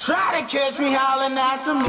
Try to catch me howling at the moon.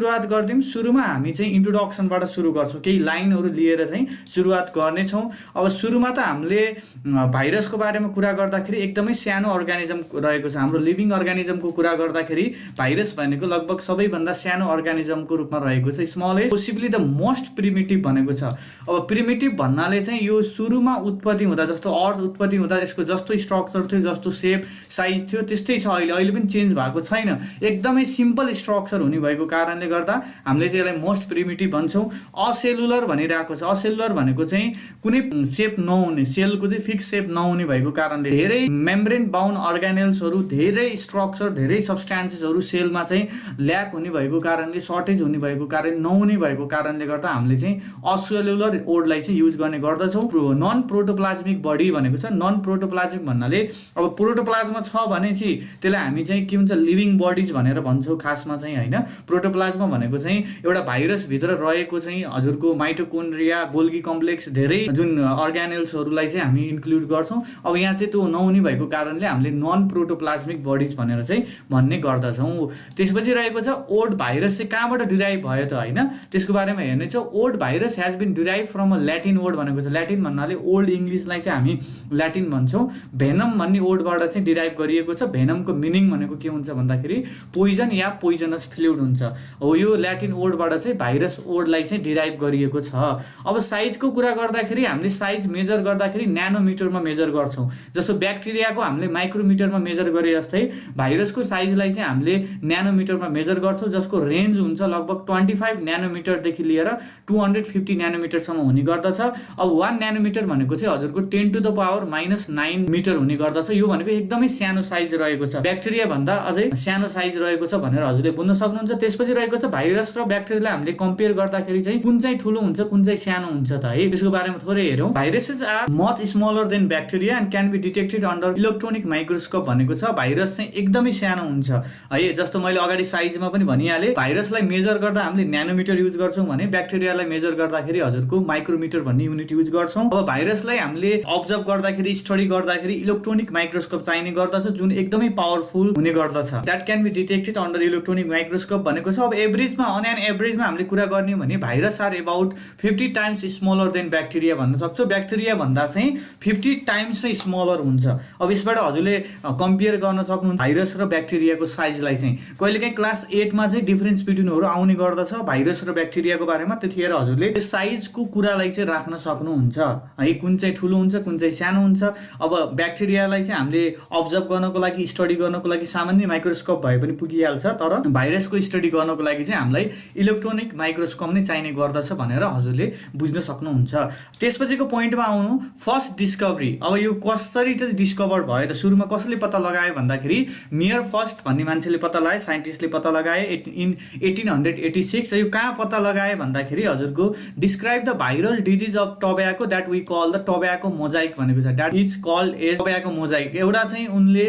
सुरुवात गर्दिम। सुरुमा हामी चाहिँ इन्ट्रोडक्सनबाट सुरु गर्छौँ, केही लाइनहरू लिएर चाहिँ सुरुवात गर्नेछौँ। अब सुरुमा त हामीले भाइरसको बारेमा कुरा गर्दाखेरि एकदमै सानो अर्गानिजम रहेको छ। हाम्रो लिभिङ अर्गानिजमको कुरा गर्दाखेरि भाइरस भनेको लगभग सबैभन्दा सानो अर्गानिजमको रूपमा रहेको छ, smallest, possibly the most primitive भनेको छ। अब प्रिमिटिभ भन्नाले चाहिँ यो सुरुमा उत्पत्ति हुँदा जस्तो अर्थ उत्पत्ति हुँदा यसको जस्तो स्ट्रक्चर थियो, जस्तो सेप साइज थियो त्यस्तै छ। अहिले पनि चेन्ज भएको छैन, एकदमै सिम्पल स्ट्रक्चर हुने भएको कारणले गर्दा हामीले चाहिँ यसलाई मोस्ट प्रिमिटिभ भन्छौँ। असेलुलर भनिरहेको छ। असेलुलर भनेको चाहिँ कुनै सेप नहुने, सेलको चाहिँ फिक्स सेप नहुने भएको कारणले धेरै मेम्ब्रेन बाउन्ड अर्गानेल्सहरू, धेरै स्ट्रक्चर, धेरै सब्सटेन्सेसहरू सेलमा चाहिँ ल्याक हुने भएको कारणले, सर्टेज हुने भएको कारण, नहुने भएको कारणले गर्दा हामीले चाहिँ असेलुलर वर्डलाई चाहिँ युज गर्ने गर्दछौँ। नन प्रोटोप्लाज्मिक बडी भनेको छ। नन प्रोटोप्लाज्मिक भन्नाले अब प्रोटोप्लाज्मा छ भने चाहिँ त्यसलाई हामी चाहिँ के हुन्छ लिभिङ बडिज भनेर भन्छौँ खासमा चाहिँ, होइन। प्रोटोप्लाज्मा भनेको चाहिँ एउटा भाइरसभित्र रहेको चाहिँ हजुरको माइटोकोन्ड्रिया, गोल्गी कम्प्लेक्स, धेरै जुन अर्गानेल्सहरूलाई चाहिँ हामी इन्क्लुड गर्छौँ। अब यहाँ चाहिँ त्यो नहुने भएको कारणले हामीले नन प्रोटोप्लाज्मिक बडिज भनेर चाहिँ भन्ने गर्दछौँ। त्यसपछि रहेको छ ओड भाइरस चाहिँ कहाँबाट डिराइभ भयो त, होइन, त्यसको बारेमा हेर्ने छ। Word virus has been derive from a Latin word भनेको छ। ल्याटिन भन्नाले ओल्ड इङ्ग्लिसलाई चाहिँ हामी ल्याटिन भन्छौँ। भेनम भन्ने वर्डबाट चाहिँ डिराइभ गरिएको छ। भेनमको मिनिङ भनेको के हुन्छ भन्दाखेरि पोइजन या पोइजनस फ्लुइड हुन्छ। हो यो ल्याटिन वर्डबाट चाहिँ भाइरस वर्डलाई चाहिँ डिराइभ गरिएको छ। अब साइजको कुरा गर्दाखेरि हामीले साइज मेजर गर्दाखेरि न्यानोमिटरमा मेजर गर्छौँ। जस्तो ब्याक्टेरियाको हामीले माइक्रोमिटरमा मेजर गरे जस्तै भाइरसको साइजलाई चाहिँ हामीले न्यानोमिटरमा मेजर गर्छौँ, जसको रेन्ज हुन्छ लगभग 25 न्यानोमिटरदेखि लिएर 250 न्यानोमिटरसम्म हुने गर्दछ। अब 1 न्यानोमिटर भनेको चाहिँ हजुरको 10⁻⁹ मिटर हुने गर्दछ। यो भनेको एकदमै सानो साइज रहेको छ, ब्याक्टेरिया भन्दा अझै सानो साइज रहेको छ भनेर हजुरले बुझ्न सक्नुहुन्छ। त्यसपछि रहेको छ भाइरस र ब्याक्टेरियालाई हामीले कम्पेयर गर्दाखेरि चाहिँ कुन चाहिँ ठुलो हुन्छ, कुन चाहिँ सानो हुन्छ त है, त्यसको बारेमा थोरै हेरौँ। Viruses are much smaller than bacteria and can be detected under electronic microscope भनेको छ। भाइरस चाहिँ एकदमै सानो हुन्छ है, जस्तो मैले अगाडि साइजमा पनि भनिहालेँ। भाइरसलाई मेजर गर्दा हामीले न्यानोमिटर युज गर्छौँ भने ब्याक्टेरियालाई मेजर गर्दाखेरि हजुरको माइक्रोमिटर भन्ने युनिट युज गर्छौँ। अब भाइरसलाई हामीले अब्जर्भ गर्दाखेरि, स्टडी गर्दाखेरि इलेक्ट्रोनिक माइक्रोस्कोप चाहिने गर्दछ, जुन एकदमै पावरफुल हुने गर्दछ। That can be detected under electronic microscope भनेको छ। अब एभरेजमा अन एन एभरेजमा हामीले कुरा गर्ने हो भने virus are about 50 times smaller than bacteria भन्न सक्छौँ। ब्याक्टेरिया भन्दा चाहिँ 50 टाइम्स चाहिँ स्मलर हुन्छ। अब यसबाट हजुरले कम्पेयर गर्न सक्नुहुन्छ भाइरस र ब्याक्टेरियाको साइजलाई चाहिँ। कहिलेकाहीँ क्लास 8मा चाहिँ डिफरेन्स बिट्विनहरू आउने गर्दछ भाइरस र ब्याक्टेरियाको बारेमा, त्यतिखेर हजुरले साइजको कुरालाई चाहिँ राख्न सक्नुहुन्छ है, कुन चाहिँ ठुलो हुन्छ, कुन चाहिँ सानो हुन्छ। अब ब्याक्टेरियालाई चाहिँ हामीले अब्जर्भ गर्नको लागि, स्टडी गर्नको लागि सामान्य माइक्रोस्कोप भए पनि पुगिहाल्छ, तर भाइरसको स्टडी गर्नको लागि चाहिँ हामीलाई इलेक्ट्रोनिक माइक्रोस्कोप नै चाहिने गर्दछ भनेर हजुरले बुझ्न सक्नुहुन्छ। त्यसपछिको पोइन्टमा आउनु, फर्स्ट डिस्कभरी। अब यो कसरी चाहिँ डिस्कभर भयो त, सुरुमा कसले पत्ता लगायो भन्दाखेरि मियर फर्स्ट भन्ने मान्छेले पत्ता लगाए, साइन्टिस्टले पत्ता लगाए इन 1886। यो कहाँ पत्ता लगाए भन्दाखेरि हजुरको describe the viral disease of tobacco that we call the tobacco mosaic भनेको छ। That is called as tobacco mosaic. एउटा चाहिँ उनले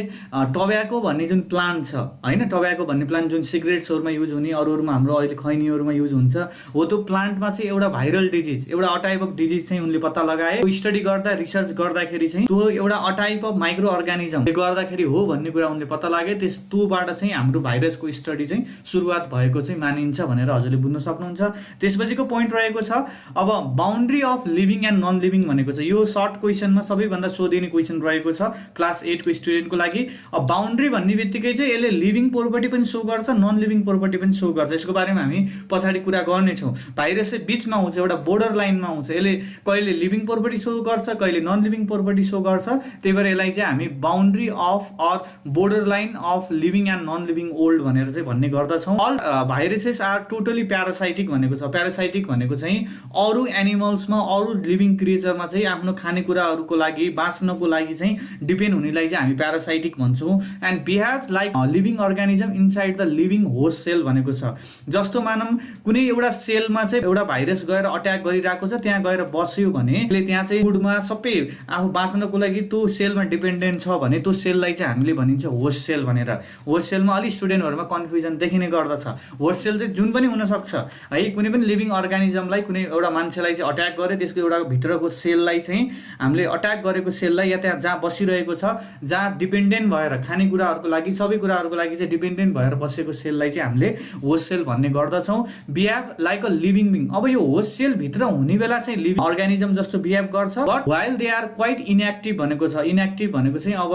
टोब्याको भन्ने जुन प्लान्ट छ, होइन, टोब्याको भन्ने प्लान्ट जुन सिगरेट्सहरूमा युज हुने, अरूहरूमा हाम्रो अहिले खैनीहरूमा युज हुन्छ, हो त्यो प्लान्टमा चाहिँ एउटा भाइरल डिजिज, एउटा अटाइप अफ डिजिज चाहिँ उनले पत्ता लगाए। स्टडी गर्दा, रिसर्च गर्दाखेरि चाहिँ त्यो एउटा अटाइप अफ माइक्रो अर्गानिजमले गर्दाखेरि हो भन्ने कुरा उनले पत्ता लागे। त्योबाट चाहिँ हाम्रो भाइरसको स्टडी चाहिँ सुरुवात भएको चाहिँ मानिन्छ भनेर हजुरले बुझ्न सक्नुहुन्छ। त्यसपछिको पोइन्ट रहेको छ अब boundary of living and non living भनेको छ। यो सर्ट क्वेसनमा सबैभन्दा सोधिने क्वेसन रहेको छ क्लास 8 को स्टुडेन्टको लागि। अब बाउन्ड्री भन्ने बित्तिकै चाहिँ यसले लिभिङ प्रोपर्टी पनि सो गर्छ, नन लिभिङ प्रोपर्टी पनि सो गर्छ। यसको बारेमा हामी पछाडि कुरा गर्नेछौँ। भाइरस चाहिँ बिचमा आउँछ, एउटा बोर्डर लाइनमा आउँछ। यसले कहिले लिभिङ प्रोपर्टी सो गर्छ, कहिले नन लिभिङ प्रोपर्टी सो गर्छ। त्यही भएर यसलाई चाहिँ हामी boundary of or border line of living and non living world भनेर चाहिँ भन्ने गर्दछौँ। All viruses are totally parasitic भनेको छ। प्यारासाइटिक भनेको चाहिँ अरू एनिमल्समा, अरू लिभिङ क्रिएचरमा चाहिँ आफ्नो खानेकुराहरूको लागि, बाँच्नको लागि चाहिँ डिपेन्ड हुनेलाई चाहिँ हामी प्यारासाइटिक भन्छौँ। And behave like living organism inside the living host cell भनेको छ। जस्तो मानौँ कुनै एउटा सेलमा चाहिँ एउटा भाइरस गएर अट्याक गरिरहेको छ, त्यहाँ गएर बस्यो भने त्यहाँ चाहिँ फुडमा सबै आफू बाँच्नको लागि त्यो सेलमा डिपेन्डेन्ट छ भने त्यो सेललाई चाहिँ हामीले भनिन्छ होस्ट सेल भनेर। होस्ट सेलमा अलिक स्टुडेन्टहरूमा कन्फ्युजन देखिने गर्दछ। होस्ट सेल चाहिँ जुन पनि हुनसक्छ है, कुनै पनि लिभिङ अर्गानिजमलाई कुनै एउटा मान्छेलाई चाहिँ अट्याक गरे त्यसको एउटा भित्रको सेललाई चाहिँ हामीले अट्याक गरेको सेललाई या त्यहाँ जहाँ बसिरहेको छ, जहाँ डिपेन्डेन्ट भएर खानेकुराहरूको लागि सबै कुराहरूको लागि चाहिँ डिपेन्डेन्ट भएर बसेको सेललाई चाहिँ हामीले होस्ट सेल भन्ने गर्दछौँ। Behave like a living being. अब यो होस्ट सेलभित्र हुने बेला चाहिँ लिभिङ अर्गानिजम जस्तो बिहेभ गर्छ, but while they are quite inactive भनेको छ। इनएक्टिभ भनेको चाहिँ अब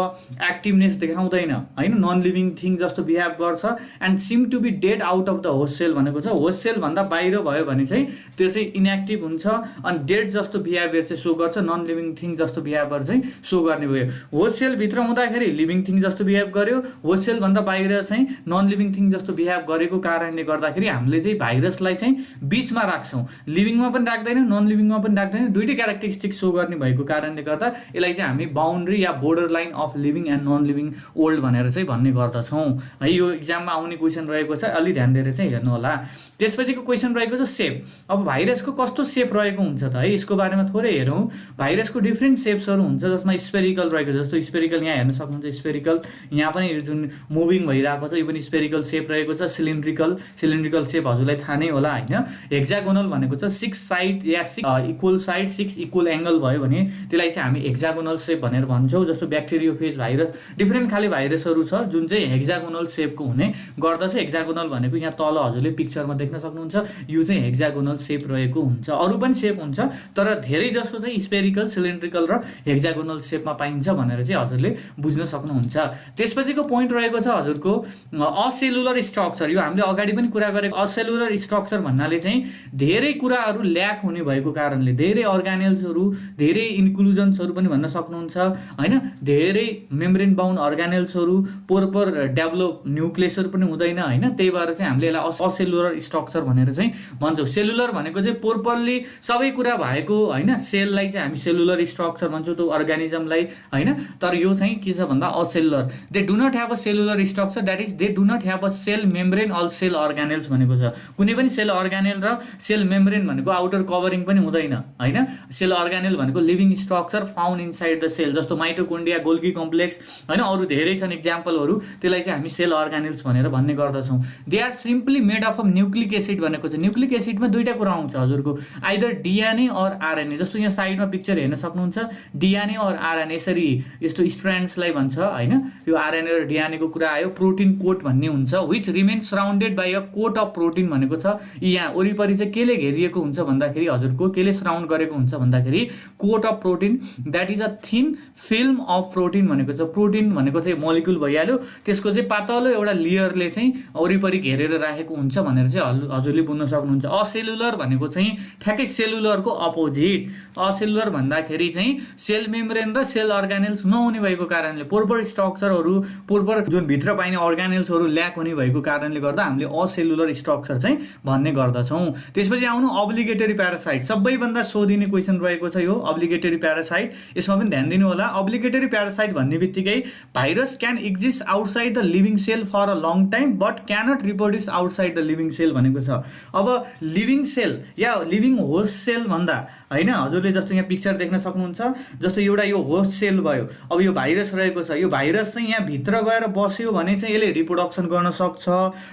एक्टिभनेस देखाउँदैन होइन, नन लिभिङ थिङ जस्तो बिहेभ गर्छ। And seem to be dead out of the host cell भनेको छ। होस्ट सेल भन्दा बाहिर भयो भने चाहिँ त्यो चाहिँ इनएक्टिभ हुन्छ अनि डेड जस्तो बिहेभियर चाहिँ सो गर्छ, नन लिभिङ थिङ जस्तो बिहेभियर चाहिँ सो गर्ने भयो। होस्ट सेलभित्र हुँदाखेरि लिभिङ थिङ जस्तो बिहेभ गर्यो, होस्ट सेलभन्दा बाहिर चाहिँ नन लिभिङ थिङ जस्तो बिहेभ गरेको कारणले गर्दाखेरि हामीले चाहिँ भाइरसलाई चाहिँ बिचमा राख्छौँ। लिभिङमा पनि राख्दैन, नन लिभिङमा पनि राख्दैन, दुइटै क्यारेक्टरिस्टिक सो गर्ने भएको कारणले गर्दा यसलाई चाहिँ हामी बााउन्ड्री या border line of living and non living world भनेर चाहिँ भन्ने गर्दछौँ है। यो इक्जाममा आउने क्वेसन रहेको छ, अलि ध्यान दिएर चाहिँ हेर्नु होला। त्यसपछिको क्वेसन रहेको छ सेप। अब भाइरसको कस्तो सेप रहेको हुन्छ त है, यसको बारेमा थोरै हेरौँ। भाइरसको डिफ्रेन्ट सेप्सहरू हुन्छ जसमा स्पेरिकल रहेको छ, जस्तो स्पेरिकल यहाँ हेर्न सक्नुहुन्छ, स्पेरिकल यहाँ पनि जुन मुभिङ भइरहेको छ यो पनि स्पेरिकल सेप रहेको छ। सिलिन्ड्रिकल सेप हजुरलाई थाहा नै होला होइन। हेक्जागोनल भनेको छ 6 साइड या 6 इक्वल साइड 6 इक्वल एङ्गल भयो भने त्यसलाई चाहिँ हामी हेक्जागोनल सेप भनेर भन्छौँ। जस्तो ब्याक्टेरियोफेज भाइरस, डिफ्रेन्ट खाले भाइरसहरू छ जुन चाहिँ हेक्जागोनल सेपको हुने गर्दछ। हेक्जागोनल भनेको यहाँ तल हजुरले पिक्चरमा देख्न सक्नुहुन्छ, यो चाहिँ हेक्जागोनल सेप रहेको हुन्छ। अरू पनि सेप हुन्छ तर धेरै जसो चाहिँ स्पेरिकल, सिलिन्ड्रिकल र हेक्जागोनल सेपमा पाइन्छ भनेर चाहिँ हजुरले बुझ्न सक्नुहुन्छ। त्यसपछिको पोइन्ट रहेको छ हजुरको असेलुलर स्ट्रक्चर। यो हामीले अगाडि पनि कुरा गरेको असेलुलर स्ट्रक्चर भन्नाले चाहिँ धेरै कुराहरू ल्याक हुने भएको कारणले, धेरै अर्गानेल्सहरू, धेरै इन्क्लुजन्सहरू पनि भन्न सक्नुहुन्छ होइन, धेरै मेम्ब्रेन बाउन्ड अर्गानेल्सहरू, पोरपर डेभलप न्युक्लियसहरू पनि हुँदैन होइन। त्यही भएर चाहिँ हामीले यसलाई असेलुलर स्ट्रक्चर भनेर चाहिँ भन्छौँ। सेलुलर भनेको चाहिँ पोरपरली सबै कुरा भएको होइन, सेललाई चाहिँ हामी सेलुलर स्ट्रक्चर भन्छौँ त्यो अर्गानिजमलाई होइन। तर यो चाहिँ के छ भन्दा acellular, they do not have a cellular structure, that is they do not have a cell membrane all cell organelles भनेको छ। कुनै पनि सेल अर्गानेल र सेल मेम्ब्रेन भनेको आउटर कभरिङ पनि हुँदैन होइन। सेल अर्गानेल भनेको living structure found inside the cell, जस्तो माइटोकोन्ड्रिया, गोल्गी कम्प्लेक्स होइन, अरू धेरै छन् इक्जाम्पलहरू। त्यसलाई चाहिँ हामी सेल अर्गानेल्स भनेर भन्ने गर्दछौँ। They are simply made of nucleic acid भनेको छ। न्युक्लिक एसिडमा दुईवटा कुरा आउँछ हजुरको, आइदर डिएनए और आरएनए। जस्तो यहाँ साइडमा पिक्चर हेर्न सक्नुहुन्छ, डिएनए और आरएनए यसरी यस्तो स्ट्रान्ड्सलाई भन्छ होइन। यो आरएनए र डिएनएको कुरा आयो। प्रोटिन कोट भन्ने हुन्छ, which remain surrounded by a coat of protein भनेको छ। यहाँ वरिपरि चाहिँ केले घेरिएको हुन्छ भन्दाखेरि हजुरको केले सराउन्ड गरेको हुन्छ भन्दाखेरि coat of protein, that is a thin film of protein भनेको छ। प्रोटिन भनेको चाहिँ मोलिकुल भइहाल्यो, त्यसको चाहिँ पातलो एउटा लेयरले चाहिँ वरिपरि घेरेर राखेको हुन्छ भनेर चाहिँ हजुरले बुझ्न सक्नुहुन्छ। असेलुलर भनेको चाहिँ ठ्याक्कै सेलुलरको अपोजिट। असेलुलर भन्दाखेरि चाहिँ सेल मेम्ब्रेन र सेल अर्गानेल्स नहुने भएको कारणले, पोरपर स्ट्रक्चरहरू, पोरपर जुन भित्र पाइने अर्गानेल्सहरू ल्याक हुने भएको कारणले गर्दा हामीले असेलुलर स्ट्रक्चर चाहिँ भन्ने गर्दछौँ। त्यसपछि आउनु अब्लिगेटरी प्यारासाइट। सबैभन्दा सोधिने क्वेसन रहेको छ यो अब्लिगेटरी प्यारासाइट। यसमा पनि ध्यान दिनु होला। अब्लिगेटरी प्यारासाइट भन्ने बित्तिकै virus can exist outside the living cell for a long time but cannot reproduce outside the living cell भनेको छ। अब लिभिङ सेल या लिभिङ होस्ट सेल भन्दा होइन, हजुरले जस्तो यहाँ पिक्चर देख्न सक्नुहुन्छ, जस्तो एउटा यो होस्ट सेल भयो। अब यो भाइरस रहेको छ, यो भाइरस चाहिँ यहाँ भित्र गएर बस्यो भने चाहिँ यसले रिप्रोडक्सन गर्न सक्छ,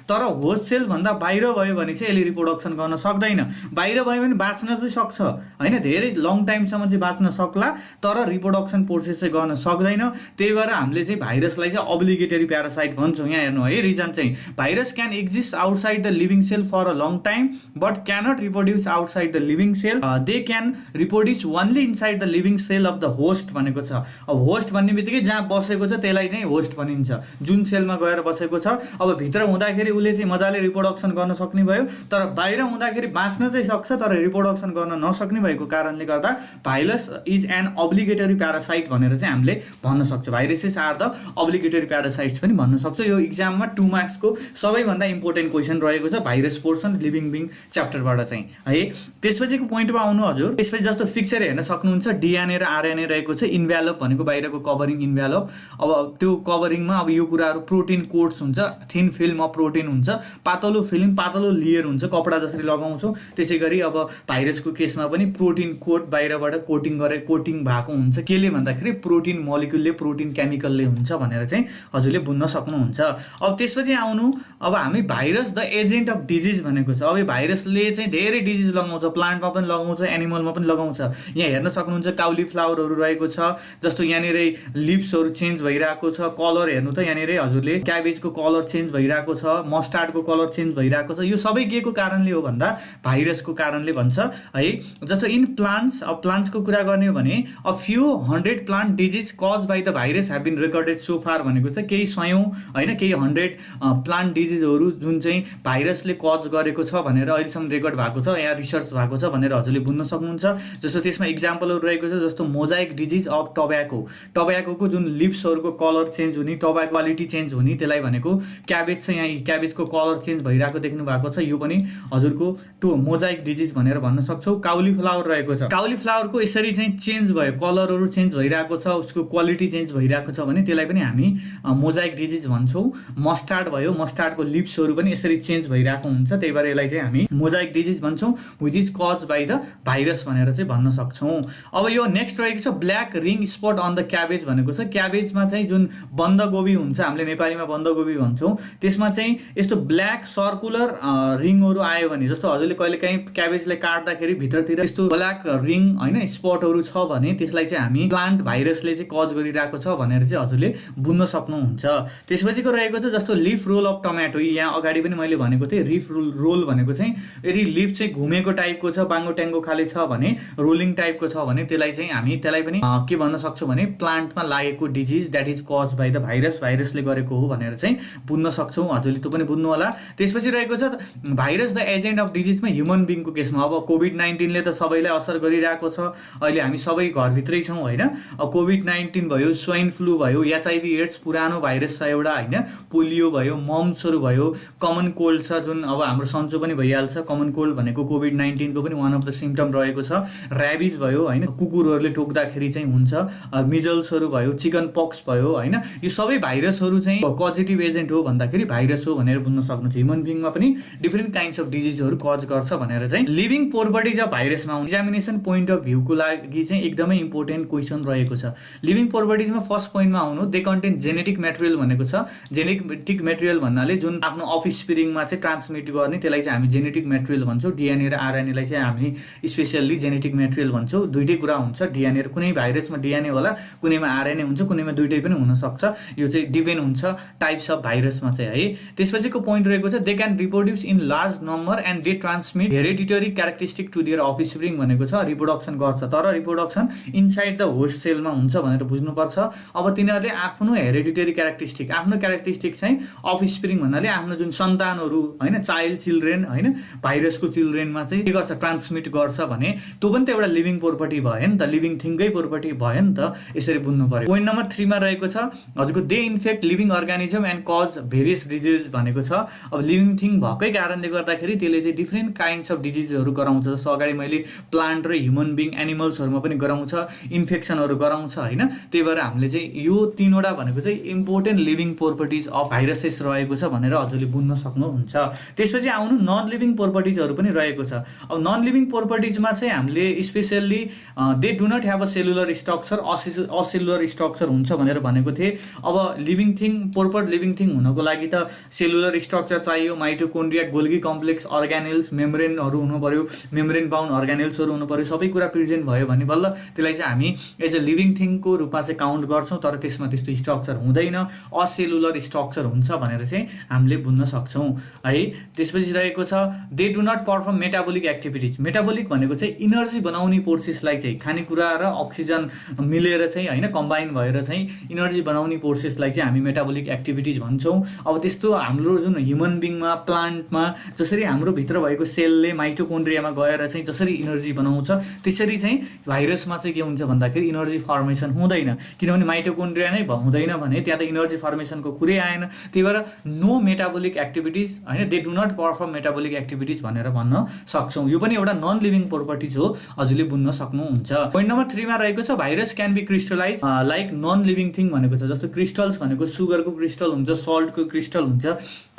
तर होस्ट सेल भन्दा बाहिर भयो भने चाहिँ यसले रिप्रोडक्सन गर्न सक्दैन। बाहिर भयो भने बाँच्न चाहिँ सक्छ होइन, धेरै लङ टाइमसम्म चाहिँ बाँच्न सक्ला, तर रिप्रोडक्सन प्रोसेस चाहिँ गर्न सक्दैन। त्यही भएर हामीले चाहिँ भाइरसलाई चाहिँ अब्लिगेटरी प्यारासाइट भन्छौँ। यहाँ हेर्नु है, रिजन चाहिँ virus can exist outside the living cell for a long time but cannot reproduce outside the living cell, they can reproduce only inside the living cell of the host भनेको छ। अब host भन्ने बित्तिकै जहाँ बसेको छ त्यसलाई नै होस्ट भनिन्छ, जुन सेलमा गएर बसेको छ। अब भित्र हुँदाखेरि उसले चाहिँ मजाले रिप्रोडक्सन गर्न सक्ने भयो, तर बाहिर हुँदाखेरि बाँच्न चाहिँ सक्छ तर रिप्रोडक्सन गर्न नसक्ने भएको कारणले गर्दा virus is an obligatory parasite भनेर चाहिँ हामीले भन्न सक्छौँ। Viruses are the obligatory parasites पनि भन्न सक्छौँ। यो इक्जाममा 2 मार्क्सको सबैभन्दा इम्पोर्टेन्ट क्वेसन रहेको छ भाइरस पोर्सन लिभिङ बिङ च्याप्टरबाट चाहिँ है। त्यसपछिको पोइन्टमा आउनु हजुर। त्यसपछि जस्तो पिक्चर हेर्न सक्नुहुन्छ, डिएनए र आरएनए रहेको छ। इन्भ्यालोप भनेको बाहिरको कभरिङ इन्भ्यालोप। अब त्यो कभरिङमा अब यो कुराहरू प्रोटिन कोट्स हुन्छ, थिन फिल्म अफ प्रोटिन हुन्छ। पातलो फिल्म पातलो लेयर हुन्छ कपडा जसरी लगाउँछौँ त्यसै गरी अब भाइरसको केसमा पनि प्रोटिन कोट बाहिरबाट कोटिङ भएको हुन्छ केले भन्दाखेरि प्रोटिन मोलिक्युलले प्रोटिन केमिकलले हुन्छ भनेर चाहिँ हजुरले बुझ्न सक्नुहुन्छ। अब त्यसपछि आउनु अब हामी virus the agent of disease भनेको छ। अब यो भाइरसले चाहिँ धेरै डिजिज लगाउँछ प्लान्टमा पनि लगाउँछ एनिमलमा पनि लगाउँछ। यहाँ हेर्न सक्नुहुन्छ काउली फ्लावरहरू रहेको छ जस्तो यहाँनिर लिप्सहरू चेन्ज भइरहेको छ कलर हेर्नु त यहाँनिर हजुरले क्याबेजको कलर चेन्ज भइरहेको छ मस्टार्डको कलर चेन्ज भइरहेको छ यो सबै के को कारणले हो भन्दा भाइरसको कारणले भन्छ है। जस्तो इन प्लान्ट्स अब प्लान्ट्सको कुरा गर्ने हो भने a few 100 plant disease caused by the virus have been recorded so far भनेको छ केही सयौं होइन केही 100 प्लान्ट डिजिजहरू जुन चाहिँ भाइरसले कज गरेको छ भनेर अहिलेसम्म रेकर्ड भएको छ यहाँ रिसर्च भएको छ भनेर हजुरले बुझ्न सक्नुहुन्छ। जस्तो त्यसमा इक्जाम्पलहरू रहेको छ जस्तो मोजाइक डिजिज अफ टब्याकोको जुन लिप्सहरूको कलर चेन्ज हुने टब्याको क्वालिटी चेन्ज हुने त्यसलाई भनेको क्याबेज छ यहाँ क्याबेजको कलर चेन्ज भइरहेको देख्नु भएको छ यो पनि हजुरको मोजाइक डिजिज भनेर भन्न सक्छौँ। काउली फ्लावर रहेको छ काउली फ्लावरको यसरी चाहिँ चेन्ज भयो कलरहरू चेन्ज भइरहेको छ उसको क्वालिटी चेन्ज भइरहेको छ भने त्यसलाई पनि हामी मोजाइक डिजिज भन्छौँ। मस्टार्ड भयो मस्टार्डको लिप्सहरू पनि यसरी चेन्ज भइरहेको हुन्छ त्यही भएर यसलाई चाहिँ हामी मोजाइक डिजिज भन्छौँ which is caused by the virus भनेर चाहिँ भन्न सक्छौँ। अब यो नेक्स्ट रहेको छ black ring spot on the cabbage भनेको छ क्याबेजमा चाहिँ जुन बन्दगोभी हुन्छ हामीले नेपालीमा बन्दगोभी भन्छौँ त्यसमा चाहिँ यस्तो ब्ल्याक सर्कुलर रिङहरू आयो भने जस्तो हजुरले कहिलेकाहीँ क्याबेजलाई काट्दाखेरि भित्रतिर यस्तो ब्ल्याक रिङ होइन स्पटहरू छ भने त्यसलाई चाहिँ हामी प्लान्ट भाइरसले चाहिँ कज गरिरहेको छ भनेर चाहिँ हजुरले बुझ्न सक्नुहुन्छ। त्यसपछिको रहेको छ जस्तो लिफ रोल अफ टमाटो यहाँ अगाडि पनि मैले भनेको थिएँ लिफ रोल भनेको चाहिँ यदि लिफ चाहिँ घुमेको टाइपको छ बाङ्गो ट्याङ्गो खाले छ भने रोलिङ टाइपको छ भने त्यसलाई चाहिँ हामी त्यसलाई पनि के भन्न सक्छौँ भने प्लान्टमा लागेको disease that is caused by the भाइरसले गरेको हो भनेर चाहिँ बुझ्न सक्छौँ हजुरले त्यो पनि बुझ्नु होला। त्यसपछि रहेको छ भाइरस द एजेन्ट अफ डिजिजमा ह्युमन बिङको केसमा अब कोभिड-19ले त सबैलाई असर गरिरहेको छ अहिले हामी सबै घरभित्रै छौँ होइन। अब कोभिड-19 भयो स्वाइन फ्लू भयो एचआइभी एड्स पुरानो भाइरस छ एउटा होइन पोलियो भयो मम्सहरू भयो कमन कोल्ड छ जुन अब हाम्रो सन्चो पनि भइहाल्छ कमन कोल्ड भनेको कोभिड-19 को पनि वान अफ द सिम्टम रहेको छ। ऱ्याबिज भयो होइन कुकुरहरूले टोक्दाखेरि चाहिँ हुन्छ मिजल्सहरू भयो चिकन पक्स भयो होइन यो सबै भाइरसहरू चाहिँ पजिटिभ एजेन्ट हो भन्दाखेरि भाइरस हो भनेर बुझ्न सक्नुहुन्छ। ह्युमन बिङमा पनि डिफ्रेन्ट काइन्ड्स अफ डिजिजहरू कज गर्छ भनेर चाहिँ लिभिङ प्रोपर्टिज अफ भाइरसमा एक्जामिनेसन पोइन्ट अफ भ्यूको लागि चाहिँ एकदमै इम्पोर्टेन्ट क्वेसन रहेको छ। लिभिङ प्रोपर्टिजमा फर्स्ट पोइन्टमा आउनु दे कन्टेन जेनेटिक मेटेरियल भनेको छ जेनेटिक मेटेरियल भन्नाले जुन आफ्नो अफ स्प्रिङमा चाहिँ ट्रान्समिट गर्ने त्यसलाई चाहिँ हामी जेनेटिक मेटेरियल भन्छौँ। डिएनए र आरएनएलाई चाहिँ हामी स्पेसल्ली जेनेटिक मेटेरियल भन्छौँ। दुइटै कुरा हुन्छ डिएनए कुनै भाइरसमा डिएनए होला कुनैमा आरएनए हुन्छ कुनैमा दुइटै पनि हुनसक्छ यो चाहिँ डिपेन्ड हुन्छ टाइप्स अफ भाइरसमा चाहिँ है। त्यसपछिको पोइन्ट रहेको छ they can reproduce in large number and they transmit hereditary characteristic to their offspring भनेको छ रिप्रोडक्सन गर्छ तर रिप्रोडक्सन इनसाइड द होस्ट सेलमा हुन्छ भनेर बुझ्नुपर्छ। अब तिनीहरूले आफ्नो हेरिडिटरी क्यारेक्टरिस्टिक आफ्नो क्यारेक्टरिस्टिक चाहिँ अफ स्प्रिङ भन्नाले आफ्नो जुन सन्तानहरू होइन चिल्ड्रेन होइन भाइरसको चिल्ड्रेनमा चाहिँ के गर्छ ट्रान्समिट गर्छ भने त्यो पनि त एउटा लिभिङ प्रोपर्टी भयो नि त लिभिङ थिङकै प्रोपर्टी भयो नि त यसरी बुझ्नु पर्यो। पोइन्ट नम्बर 3 मा रहेको छ हजुरको they infect living organism and cause various disease भनेको छ। अब लिभिङ थिङ भएकै कारणले गर्दाखेरि त्यसले चाहिँ डिफ्रेन्ट काइन्ड्स अफ डिजिजहरू गराउँछ जस्तो अगाडि मैले प्लान्ट र ह्युमन बिङ एनिमल्सहरूमा पनि गराउँछ इन्फेक्सनहरू गराउँछ होइन त्यही भएर हामीले चाहिँ यो 3वटा भनेको चाहिँ important living properties of viruses रहेको छ भनेर हजुरले बुझ्न सक्नुहुन्छ। त्यसपछि आउनु नन लिभिङ प्रोपर्टिजहरू पनि रहेको छ। अब नन लिभिङ प्रोपर्टिजमा चाहिँ हामीले specially they do not have a cellular structure acellular structure हुन्छ भनेर भनेको थिएँ। अब living thing proper living thing हुनको लागि त सेलुलर स्ट्रक्चर चाहियो माइटोकोन्ड्रिया गोल्गी कम्प्लेक्स अर्गानेल्स मेम्ब्रेनहरू हुनु पर्यो मेम्ब्रेन बाउन्ड अर्गानेल्सहरू हुनु पर्यो सबै कुरा प्रेजेन्ट भयो भने बल्ल त्यसलाई चाहिँ हामी एज अ लिभिङ थिङको रूपमा चाहिँ काउन्ट गर्छौँ तर त्यसमा त्यस्तो स्ट्रक्चर हुँदैन असेलुलर स्ट्रक्चर हुन्छ भनेर चाहिँ हामीले बुझ्न सक्छौँ है। त्यसपछि रहेको छ they do not perform metabolic activities metabolic भनेको चाहिँ इनर्जी बनाउने प्रोसेसलाई चाहिँ खानेकुरा र अक्सिजन मिलेर चाहिँ होइन कम्बाइन भएर चाहिँ इनर्जी बनाउने प्रोसेसलाई चाहिँ हामी मेटाबोलिक एक्टिभिटिज भन्छौँ। अब त्यस्तो हाम्रो जुन ह्युमन बिङमा प्लान्टमा जसरी हाम्रो भित्र भएको सेलले माइटोकोन्ड्रियामा गएर चाहिँ जसरी इनर्जी बनाउँछ त्यसरी चाहिँ भाइरसमा चाहिँ के हुन्छ भन्दाखेरि इनर्जी फर्मेसन हुँदैन किनभने माइटोकोन्ड्रिया नै हुँदैन भने त्यहाँ त इनर्जी फर्मेसनको कुरै आएन त्यही भएर नो मेटाबोलिक एक्टिभिटिज होइन they do not perform metabolic activities भनेर भन्न सक्छौँ। यो पनि एउटा नन लिभिङ प्रोपर्टिज हो हजुरले बुझ्न सक्नुहुन्छ। पोइन्ट नम्बर 3 मा रहेको छ virus can be crystallize like non living thing भनेको छ जस्तो क्रिस्टल्स भनेको सुगरको क्रिस्टल हुन्छ सल्टको क्रिस्टल हुन्छ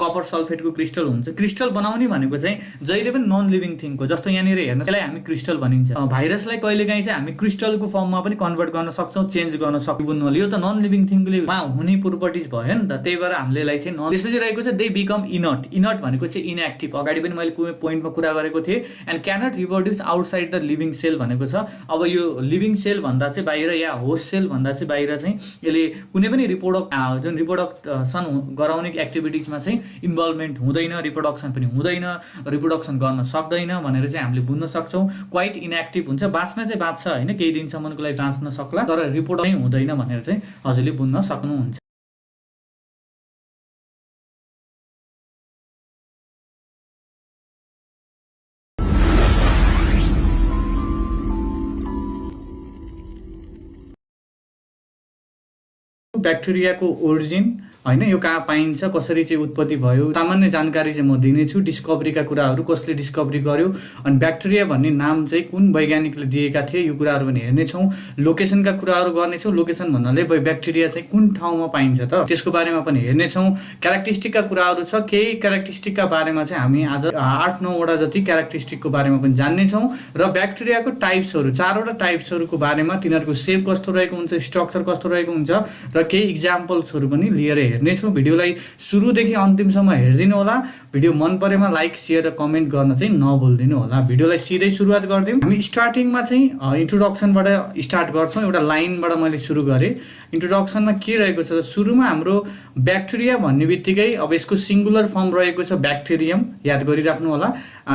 कपर सल्फेटको क्रिस्टल हुन्छ। क्रिस्टल बनाउने भनेको चाहिँ जहिले पनि नन लिभिङ थिङको, जस्तो यहाँनिर हेर्न त्यसलाई हामी क्रिस्टल भनिन्छ। भाइरसलाई कहिलेकाहीँ चाहिँ हामी क्रिस्टलको फर्ममा पनि कन्भर्ट गर्न सक्छौँ, चेन्ज गर्न सक्छौँ। यो त नन लिभिङ थिङले हुने प्रोपर्टिज भयो नि त, त्यही भएर हामीले चाहिँ त्यसपछि रहेको छ दे बिकम इनर्ट। इनर्ट भनेको चाहिँ इनएक्टिभ, अगाडि पनि मैले कुनै पोइन्टमा कुरा गरेको थिएँ। And cannot reproduce outside the living cell भनेको छ। अब यो लिभिङ सेल भन्दा चाहिँ बाहिर या होस्ट सेल भन्दा चाहिँ बाहिर चाहिँ यसले कुनै पनि रिप्रोडक्सन गराउने एक्टिभिटिजमा चाहिँ इन्भल्भमेन्ट हुँदैन, रिप्रोडक्सन पनि हुँदैन, रिप्रोडक्सन गर्न सक्दैन भनेर चाहिँ हामीले बुझ्न सक्छौँ। क्वाइट इनएक्टिभ हुन्छ, बाँच्न चाहिँ बाँच्छ होइन, केही दिनसम्मको लागि बाँच्न सक्ला, तर रिप्रोडक्सन हुँदैन भनेर चाहिँ हजुरले बुझ्न सक्नुहुन्छ। ब्याक्टेरियाको ओरिजिन होइन, यो कहाँ पाइन्छ, कसरी चाहिँ उत्पत्ति भयो, सामान्य जानकारी चाहिँ म दिनेछु। डिस्कभरीका कुराहरू कसले डिस्कभरी गर्यो, अनि ब्याक्टेरिया भन्ने नाम चाहिँ कुन वैज्ञानिकले दिएका थिए, यो कुराहरू पनि हेर्नेछौँ। लोकेसनका कुराहरू गर्नेछौँ, लोकेसन भन्नाले ब्याक्टेरिया चाहिँ कुन ठाउँमा पाइन्छ त त्यसको बारेमा पनि हेर्नेछौँ। क्यारेक्टरिस्टिकका कुराहरू छ, केही क्यारेक्टरिस्टिकका बारेमा चाहिँ हामी आज 8-9वटा जति क्यारेक्टरिस्टिकको बारेमा पनि जान्नेछौँ। र ब्याक्टेरियाको टाइप्सहरू 4वटा टाइप्सहरूको बारेमा, तिनीहरूको सेप कस्तो रहेको हुन्छ, स्ट्रक्चर कस्तो रहेको हुन्छ, र केही इक्जाम्पल्सहरू पनि लिएर हेर्नेछौँ। भिडियोलाई सुरुदेखि अन्तिमसम्म हेरिदिनु होला। भिडियो मन परेमा लाइक, सेयर र कमेन्ट गर्न चाहिँ नभुलिदिनु होला। भिडियोलाई सिधै सुरुवात गरिदिउँ। हामी स्टार्टिङमा चाहिँ इन्ट्रोडक्सनबाट स्टार्ट गर्छौँ। एउटा लाइनबाट मैले सुरु गरेँ। इन्ट्रोडक्सनमा के रहेको छ, सुरुमा हाम्रो ब्याक्टेरिया भन्ने बित्तिकै अब यसको सिङ्गुलर फर्म रहेको छ ब्याक्टेरियम, याद गरिराख्नु होला।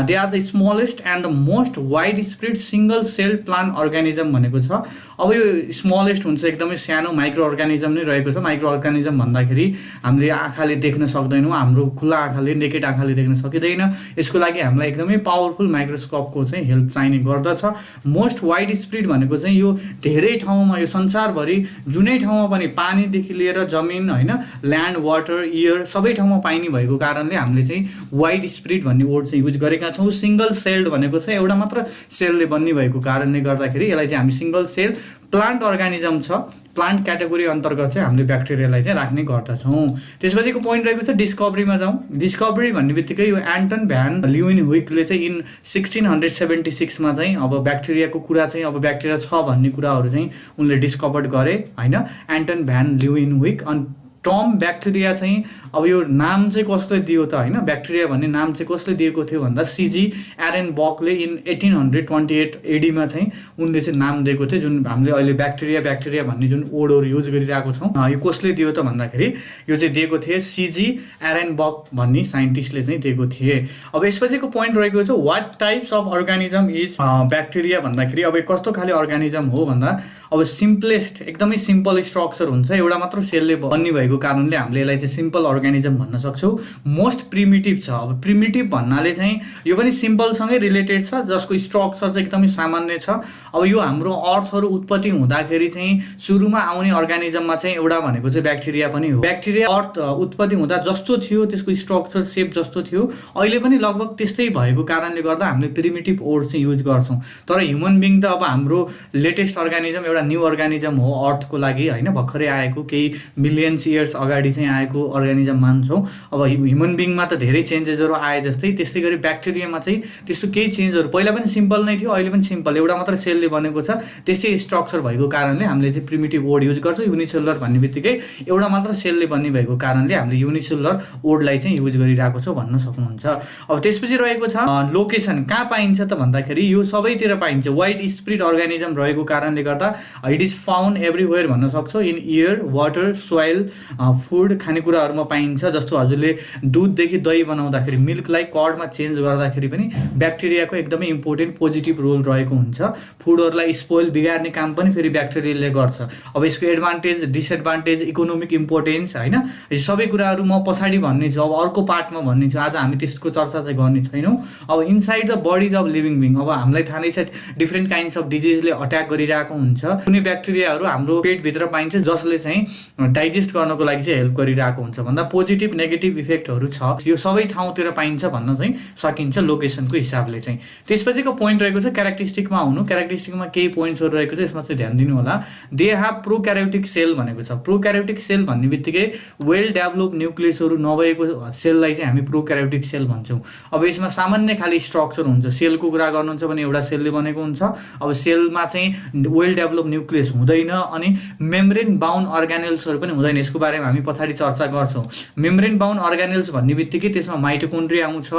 They are the smallest and the most widespread single cell plant organism भनेको छ। अब यो स्मलेस्ट हुन्छ, एकदमै सानो माइक्रो अर्गानिजम नै रहेको छ। माइक्रो अर्गानिजम भन्दाखेरि हामीले आँखाले देख्न सक्दैनौँ, हाम्रो खुला आँखाले, नेकेड आँखाले देख्न सकिँदैन। यसको लागि हामीलाई एकदमै पावरफुल माइक्रोस्कोपको चाहिँ हेल्प चाहिने गर्दछ। मोस्ट वाइड स्प्रेड भनेको चाहिँ यो धेरै ठाउँमा, यो संसारभरि जुनै ठाउँमा पनि, पानीदेखि लिएर जमिन होइन, ल्यान्ड, वाटर, एयर सबै ठाउँमा पाइने भएको कारणले हामीले चाहिँ वाइड स्प्रेड भन्ने वर्ड चाहिँ युज गरेका छौँ। सिङ्गल सेल्ड भनेको चाहिँ एउटा मात्र सेलले बन्ने भएको कारणले गर्दाखेरि यसलाई चाहिँ हामी सिङ्गल सेल प्लान्ट अर्गानिजम छ, प्लान्ट क्याटेगोरी अन्तर्गत चाहिँ हामीले ब्याक्टेरियालाई चाहिँ राख्ने गर्दछौँ। त्यसपछिको पोइन्ट रहेको छ डिस्कभरीमा जाउँ। डिस्कभरी भन्ने बित्तिकै यो एन्टन भ्यान ल्युइनहुइकले चाहिँ इन 1676मा चाहिँ अब ब्याक्टेरियाको कुरा चाहिँ, अब ब्याक्टेरिया छ भन्ने कुराहरू चाहिँ उनले डिस्कभर गरे होइन, एन्टन भ्यान ल्युइनहुइक। अनि टर्म ब्याक्टेरिया चाहिँ अब यो नाम चाहिँ कसले दियो त होइन, ब्याक्टेरिया भन्ने नाम चाहिँ कसले दिएको थियो भन्दा सिजी एरेन बकले इन 1828 एडीमा चाहिँ उनले चाहिँ नाम दिएको थियो। जुन हामीले अहिले ब्याक्टेरिया भन्ने जुन वर्डहरू युज गरिरहेको छौँ, यो कसले दियो त भन्दाखेरि यो चाहिँ दिएको थिए सिजी एरेन बक भन्ने साइन्टिस्टले चाहिँ दिएको थिए। अब यसपछिको पोइन्ट रहेको छ what types of organism is bacteria भन्दाखेरि अब कस्तो खाले अर्गानिजम हो भन्दा, अब सिम्पलेस्ट, एकदमै सिम्पल स्ट्रक्चर हुन्छ, एउटा मात्र सेलले बन्ने भएको कारणले हामीले यसलाई चाहिँ सिम्पल अर्गानिजम भन्न सक्छौँ। मोस्ट प्रिमिटिभ छ। अब प्रिमिटिभ भन्नाले चाहिँ यो पनि सिम्पलसँगै रिलेटेड छ, जसको स्ट्रक्चर चाहिँ एकदमै सामान्य छ। अब यो हाम्रो अर्थहरू उत्पत्ति हुँदाखेरि चाहिँ सुरुमा आउने अर्गानिजममा चाहिँ एउटा भनेको चाहिँ ब्याक्टेरिया पनि हो। ब्याक्टेरिया अर्थ उत्पत्ति हुँदा जस्तो थियो, त्यसको स्ट्रक्चर सेप जस्तो थियो, अहिले पनि लगभग त्यस्तै भएको कारणले गर्दा हामीले प्रिमिटिभ वर्ड चाहिँ युज गर्छौँ। तर ह्युमन बिङ त अब हाम्रो लेटेस्ट अर्गानिजम, एउटा न्यू अर्गानिजम हो अर्थको लागि होइन, भर्खरै आएको, केही मिलियन्स इयर्स अगाडि चाहिँ आएको अर्गानिजम मान्छौँ। अब ह्युमन बिङमा त धेरै चेन्जेसहरू आए जस्तै, त्यस्तै गरी ब्याक्टेरियामा चाहिँ त्यस्तो केही चेन्जहरू, पहिला पनि सिम्पल नै थियो, अहिले पनि सिम्पल, एउटा मात्र सेलले बनेको छ, त्यस्तै स्ट्रक्चर भएको कारणले हामीले चाहिँ प्रिमिटिभ वर्ड युज गर्छौँ। युनिसेलुलर भन्ने बित्तिकै एउटा मात्र सेलले बन्ने भएको कारणले हामीले युनिसेलुलर वर्डलाई चाहिँ युज गरिरहेको छौँ भन्न सक्नुहुन्छ। अब त्यसपछि रहेको छ लोकेसन, कहाँ पाइन्छ त भन्दाखेरि यो सबैतिर पाइन्छ। वाइड स्प्रेड अर्गानिजम रहेको कारणले गर्दा इट इज फाउन्ड एभ्रिवेयर भन्न सक्छौँ। In air, water, soil, food, खानेकुराहरूमा पाइन्छ। जस्तो हजुरले दुधदेखि दही बनाउँदाखेरि मिल्कलाई कर्डमा चेन्ज गर्दाखेरि पनि ब्याक्टेरियाको एकदमै इम्पोर्टेन्ट पोजिटिभ रोल रहेको हुन्छ। फुडहरूलाई स्पोइल, बिगार्ने काम पनि फेरि ब्याक्टेरियाले गर्छ। अब यसको एडभान्टेज, डिसएडभान्टेज, इकोनोमिक इम्पोर्टेन्स होइन, यो सबै कुराहरू म पछाडि भन्ने छु, अब अर्को पार्टमा भन्ने छु। आज हामी त्यसको चर्चा चाहिँ गर्ने छैनौँ। अब inside the bodies of living being, अब हामीलाई थाहा नै छ डिफ्रेन्ट काइन्ड्स अफ डिजिजले अट्याक गरिरहेको हुन्छ। कुनै ब्याक्टेरियाहरू हाम्रो पेटभित्र पाइन्छ जसले चाहिँ डाइजेस्ट गर्नको गर्नको लागि चाहिँ हेल्प गरिरहेको हुन्छ भन्दा पोजिटिभ नेगेटिभ इफेक्टहरू छ यो सबै ठाउँतिर पाइन्छ भन्न चाहिँ सकिन्छ लोकेसनको हिसाबले चाहिँ। त्यसपछिको पोइन्ट रहेको छ क्यारेक्टरिस्टिकमा आउनु। क्यारेक्टरिस्टिकमा केही पोइन्ट्सहरू रहेको छ, यसमा चाहिँ ध्यान दिनु होला। दे ह्याभ प्रोक्यारियोटिक सेल भनेको छ। प्रोक्यारियोटिक सेल भन्ने बित्तिकै वेल डेभलप न्युक्लियसहरू नभएको सेललाई चाहिँ हामी प्रोक्यारियोटिक सेल भन्छौँ। अब यसमा सामान्य खाली स्ट्रक्चर हुन्छ। सेलको कुरा गर्नुहुन्छ भने एउटा सेलले बनेको हुन्छ। अब सेलमा चाहिँ वेल डेभलप न्युक्लियस हुँदैन अनि मेम्ब्रेन बाउन्ड अर्गानेल्सहरू पनि हुँदैन। यसको बारेमा हामी पछाडि चर्चा गर्छौँ। मेम्ब्रेन बाउन्ड अर्गानेल्स भन्ने बित्तिकै त्यसमा माइटोकोन्ड्रिया आउँछ,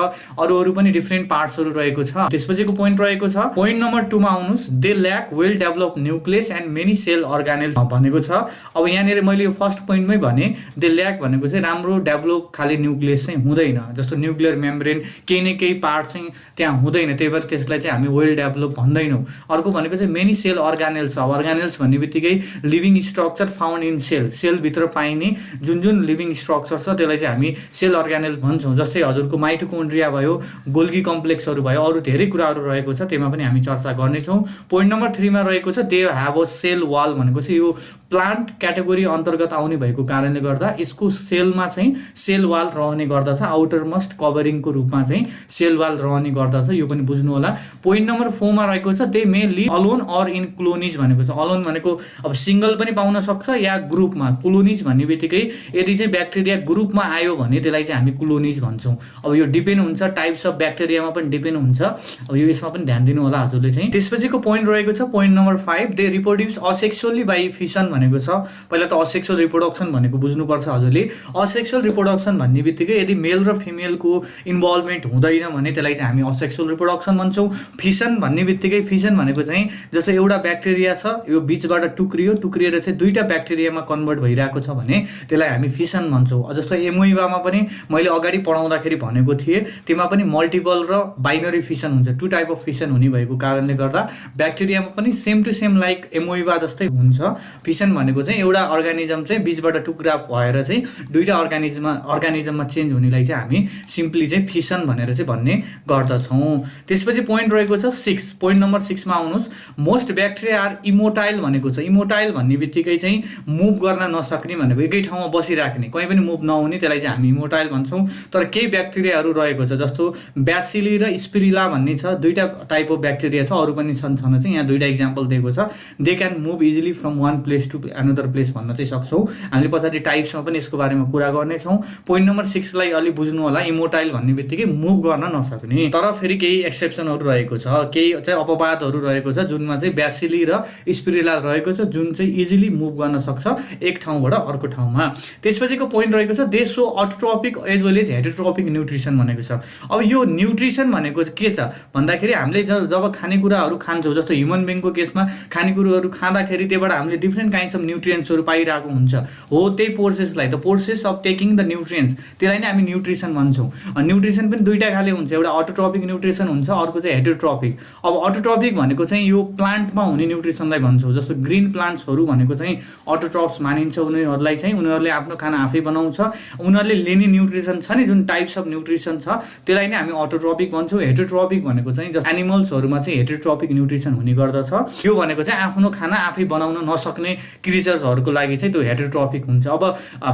अरू पनि डिफ्रेन्ट पार्ट्सहरू रहेको छ। त्यसपछिको पोइन्ट रहेको छ पोइन्ट नम्बर 2 मा आउनुहोस्। They lack well develop nucleus and many cell organelles भनेको छ। अब यहाँनिर मैले यो फर्स्ट पोइन्टमै भने दे ल्याक भनेको चाहिँ राम्रो डेभलप खाली न्युक्लियस चाहिँ हुँदैन, जस्तो न्युक्लियर मेम्ब्रेन केही न केही पार्ट चाहिँ त्यहाँ हुँदैन, त्यही भएर त्यसलाई चाहिँ हामी वेल डेभलप भन्दैनौँ। अर्को भनेको चाहिँ मेनी सेल अर्गानेल्स। अब अर्गानेल्स भन्ने बित्तिकै living structure found in cell, सेलभित्र पाइने जुन लिभिङ स्ट्रक्चर छ त्यसलाई चाहिँ हामी सेल अर्गानेल भन्छौँ। जस्तै हजुरको माइटोकोन्ड्रिया भयो, गोल्गी कम्प्लेक्सहरू भयो, अरू धेरै कुराहरू रहेको छ, त्यसमा पनि हामी चर्चा गर्नेछौँ। पोइन्ट नम्बर 3 मा रहेको छ they have a sale wall भनेको चाहिँ यो प्लान्ट क्याटेगोरी अन्तर्गत आउने भएको कारणले गर्दा यसको सेलमा चाहिँ सेल वाल रहने गर्दछ। आउटर मोस्ट कभरिङको रूपमा चाहिँ सेल वाल रहने गर्दछ, यो पनि बुझ्नु होला। पोइन्ट नम्बर 4 मा रहेको छ they may live alone or in colonies भनेको छ। अलोन भनेको अब सिंगल पनि पाउन सक्छ या ग्रुपमा। क्लोनिज भन्ने बित्तिकै यदि चाहिँ ब्याक्टेरिया ग्रुपमा आयो भने त्यसलाई चाहिँ हामी क्लोनिज भन्छौँ। अब यो डिपेन्ड हुन्छ टाइप्स अफ ब्याक्टेरियामा पनि डिपेन्ड हुन्छ। अब यो यसमा पनि ध्यान दिनु होला हजुरले चाहिँ। त्यसपछिको पोइन्ट रहेको छ point number 5 they reproduce asexually by fission भनेको छ। पहिला त असेक्सुअल रिप्रोडक्सन भनेको बुझ्नुपर्छ हजुरले। असेक्सुअल रिप्रोडक्सन भन्ने बित्तिकै यदि मेल र फिमेलको इन्भल्भमेन्ट हुँदैन भने त्यसलाई चाहिँ हामी असेक्सुअल रिप्रोडक्सन भन्छौँ। फिसन भन्ने बित्तिकै फिसन भनेको चाहिँ जस्तो एउटा ब्याक्टेरिया छ, यो बिचबाट टुक्रिएर चाहिँ दुईटा ब्याक्टेरियामा कन्भर्ट भइरहेको छ भने त्यसलाई हामी फिसन भन्छौँ। जस्तो एमोइबामा पनि मैले अगाडि पढाउँदाखेरि भनेको थिएँ, त्यसमा पनि मल्टिपल र बाइनरी फिसन हुन्छ। 2 टाइप अफ फिसन हुने भएको कारणले गर्दा ब्याक्टेरियामा पनि सेम टु सेम लाइक एमोइबा जस्तै हुन्छ। फिसन भनेको चाहिँ एउटा अर्गानिजम चाहिँ बिचबाट टुक्रा भएर चाहिँ दुईटा अर्गानिजममा चेन्ज हुनेलाई चाहिँ हामी सिम्पली चाहिँ फिसन भनेर चाहिँ भन्ने गर्दछौँ। त्यसपछि पोइन्ट रहेको छ 6। पोइन्ट नम्बर 6 मा आउनुहोस्। मोस्ट ब्याक्टेरिया आर इमोटाइल भनेको छ। इमोटाइल भन्ने बित्तिकै चाहिँ मुभ गर्न नसक्ने भनेको एकै ठाउँमा बसिराख्ने, कहीँ पनि मुभ नहुने, त्यसलाई चाहिँ हामी इमोटाइल भन्छौँ। तर केही ब्याक्टेरियाहरू रहेको छ जस्तो ब्यासिली र स्पिरिला भन्ने छ, दुईटा टाइप अफ ब्याक्टेरिया छ, अरू पनि छन् चाहिँ यहाँ दुईटा इक्जाम्पल दिएको छ। They can move easily from one place to another place भन्न चाहिँ सक्छौँ। हामीले पछाडि टाइप्समा पनि यसको बारेमा कुरा गर्नेछौँ। पोइन्ट नम्बर 6 लाई अलि बुझ्नु होला। इमोटाइल भन्ने बित्तिकै मुभ गर्न नसक्ने। तर फेरि केही एक्सेप्सनहरू रहेको छ, केही चाहिँ अपवादहरू रहेको छ जुनमा चाहिँ ब्यासिली र स्पिरिला रहेको छ जुन चाहिँ इजिली मुभ गर्न सक्छ एक ठाउँबाट अर्को ठाउँमा। त्यसपछिको पोइन्ट रहेको छ they show autotrophic as well as heterotrophic nutrition भनेको छ। अब यो न्युट्रिसन भनेको के छ भन्दाखेरि हामीले जब खानेकुराहरू खान्छौँ, जस्तो ह्युमन बिङको केसमा खानेकुराहरू खाँदाखेरि त्यहाँबाट हामीले डिफ्रेन्ट काइन्ड्स अफ न्युट्रियन्ट्सहरू पाइरहेको हुन्छ। हो त्यही प्रोसेसलाई the process of taking the nutrients त्यसलाई नै हामी न्युट्रिसन भन्छौँ। न्युट्रिसन पनि दुईटा खाले हुन्छ, एउटा अटोट्रोपिक न्युट्रिसन हुन्छ, अर्को चाहिँ हेटेरोट्रोपिक। अब अटोट्रोपिक भनेको चाहिँ यो प्लान्टमा हुने न्युट्रिसनलाई भन्छौँ। जस्तो ग्रिन प्लान्ट्सहरू भनेको चाहिँ अटोट्रोप्स मानिन्छ। उनीहरूलाई चाहिँ उनीहरूले आफ्नो खाना आफै बनाउँछ, उनीहरूले लिने न्युट्रिसन छ नि जुन टाइप्स अफ न्युट्रिसन छ त्यसलाई नै हामी अटोट्रोपिक भन्छौँ। हेटेरोट्रोपिक भनेको चाहिँ जस्तो एनिमल्सहरूमा चाहिँ हेटेरोट्रोपिक न्युट्रिसन हुने गर्दछ। यो भनेको चाहिँ आफ्नो खाना आफै बनाउन नसक्ने क्रिचर्सहरूको लागि चाहिँ त्यो हेटेरोट्रोपिक हुन्छ। अब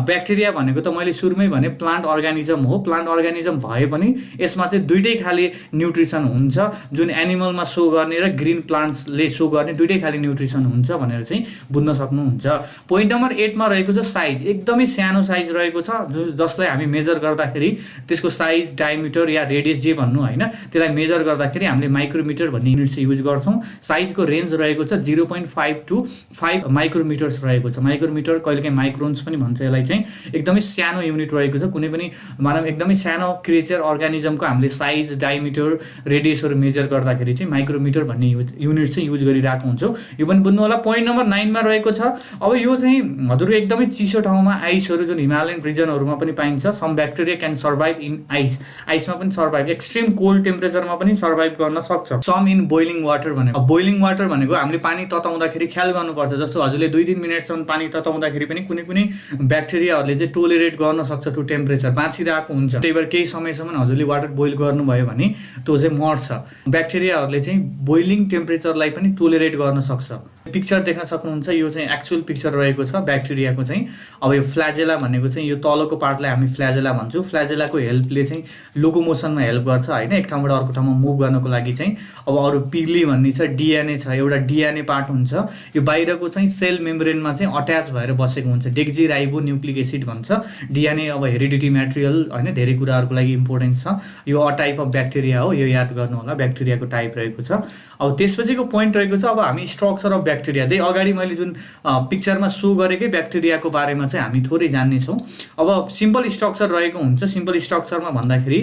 ब्याक्टेरिया भनेको त मैले सुरुमै भने प्लान्ट अर्गानिजम हो। प्लान्ट अर्गानिजम भए पनि यसमा चाहिँ दुईटै खाले न्युट्रिसन हुन्छ, जुन एनिमलमा सो गर्ने र ग्रिन प्लान्ट्सले सो गर्ने दुईटै खाले न्युट्रिसन हुन्छ भनेर चाहिँ बुझ्न सक्नुहुन्छ। पोइन्ट नम्बर 8 मा रहेको छ साइज। एकदमै सानो साइज रहेको छ जसलाई हामी मेजर गर्दाखेरि त्यसको साइज डायमिटर या रेडियस जे भन्नु होइन, त्यसलाई मेजर गर्दाखेरि हामीले माइक्रोमिटर भन्ने युनिट चाहिँ युज गर्छौँ। साइजको रेन्ज रहेको छ 0.5 to 5 माइक्रोमिटर्स रहेको छ। माइक्रोमिटर कहिलेकाहीँ माइक्रोन्स पनि भन्छ यसलाई चाहिँ। एकदमै सानो युनिट रहेको छ। कुनै पनि मानव एकदमै सानो क्रिएचर अर्गानिजमको हामीले साइज डायमिटर रेडियसहरू मेजर गर्दाखेरि चाहिँ माइक्रोमिटर भन्ने युनिट चाहिँ युज गरिरहेको हुन्छौँ। यो पनि बुझ्नु होला। पोइन्ट नम्बर 9 मा रहेको छ। अब यो चाहिँ हजुर एकदमै चिसो ठाउँमा आइसहरू जुन हिमालयन रिजनहरूमा पनि पाइन्छ। Some bacteria can survive in ice, आइसमा पनि सर्भाइभ, एक्सट्रिम कोल्ड टेम्परेचरमा पनि सर्भाइभ गर्न सक्छ। सम इन बोइलिङ वाटर भनेको, बोइलिङ वाटर भनेको हामीले पानी तताउँदाखेरि ख्याल गर्नुपर्छ। जस्तो हजुरले 2-3 मिनटसम्म पानी तताउँदाखेरि पनि कुनै ब्याक्टेरियाहरूले चाहिँ टोलरेट गर्न सक्छ त्यो टेम्परेचर, बाँचिरहेको हुन्छ। त्यही भएर केही समयसम्म हजुरले वाटर बोइल गर्नुभयो भने त्यो चाहिँ मर्छ। ब्याक्टेरियाहरूले चाहिँ बोइलिङ टेम्परेचरलाई पनि टोलरेट गर्न सक्छ। पिक्चर देख्न सक्नुहुन्छ, यो चाहिँ एक्चुअल पिक्चर रहेको छ ब्याक्टेरियाको चाहिँ। अब यो फ्ल्याजेला भनेको चाहिँ यो तलको पार्टलाई हामी फ्ल्याजेला भन्छौँ। फ्ल्याजेलाको हेल्पले चाहिँ लोकोमोसनमा हेल्प गर्छ होइन, एक ठाउँबाट अर्को ठाउँमा मुभ गर्नको लागि चाहिँ। अब अरू पिग्ली भन्ने छ, डिएनए छ, एउटा डिएनए पार्ट हुन्छ, यो बाहिरको चाहिँ सेल मेम्ब्रेनमा चाहिँ अट्याच भएर बसेको हुन्छ। डेक्जी राइबो न्युक्लिक एसिड भन्छ डिएनए। अब हेरिडिटी म्याटेरियल होइन, धेरै कुराहरूको लागि इम्पोर्टेन्ट छ। यो अ टाइप अफ ब्याक्टेरिया हो, यो याद गर्नु होला, ब्याक्टेरियाको टाइप रहेको छ। अब त्यसपछिको पोइन्ट रहेको छ अब हामी स्ट्रक्चर अफ ब्याक्टेरिया। त्यही अगाडि मैले जुन पिक्चरमा सो गरेकै ब्याक्टेरियाको बारेमा चाहिँ हामी थोरै जान्नेछौँ। अब सिम्पल स्ट्रक्चर रहेको हुन्छ। सिम्पल स्ट्रक्चरमा भन्दाखेरि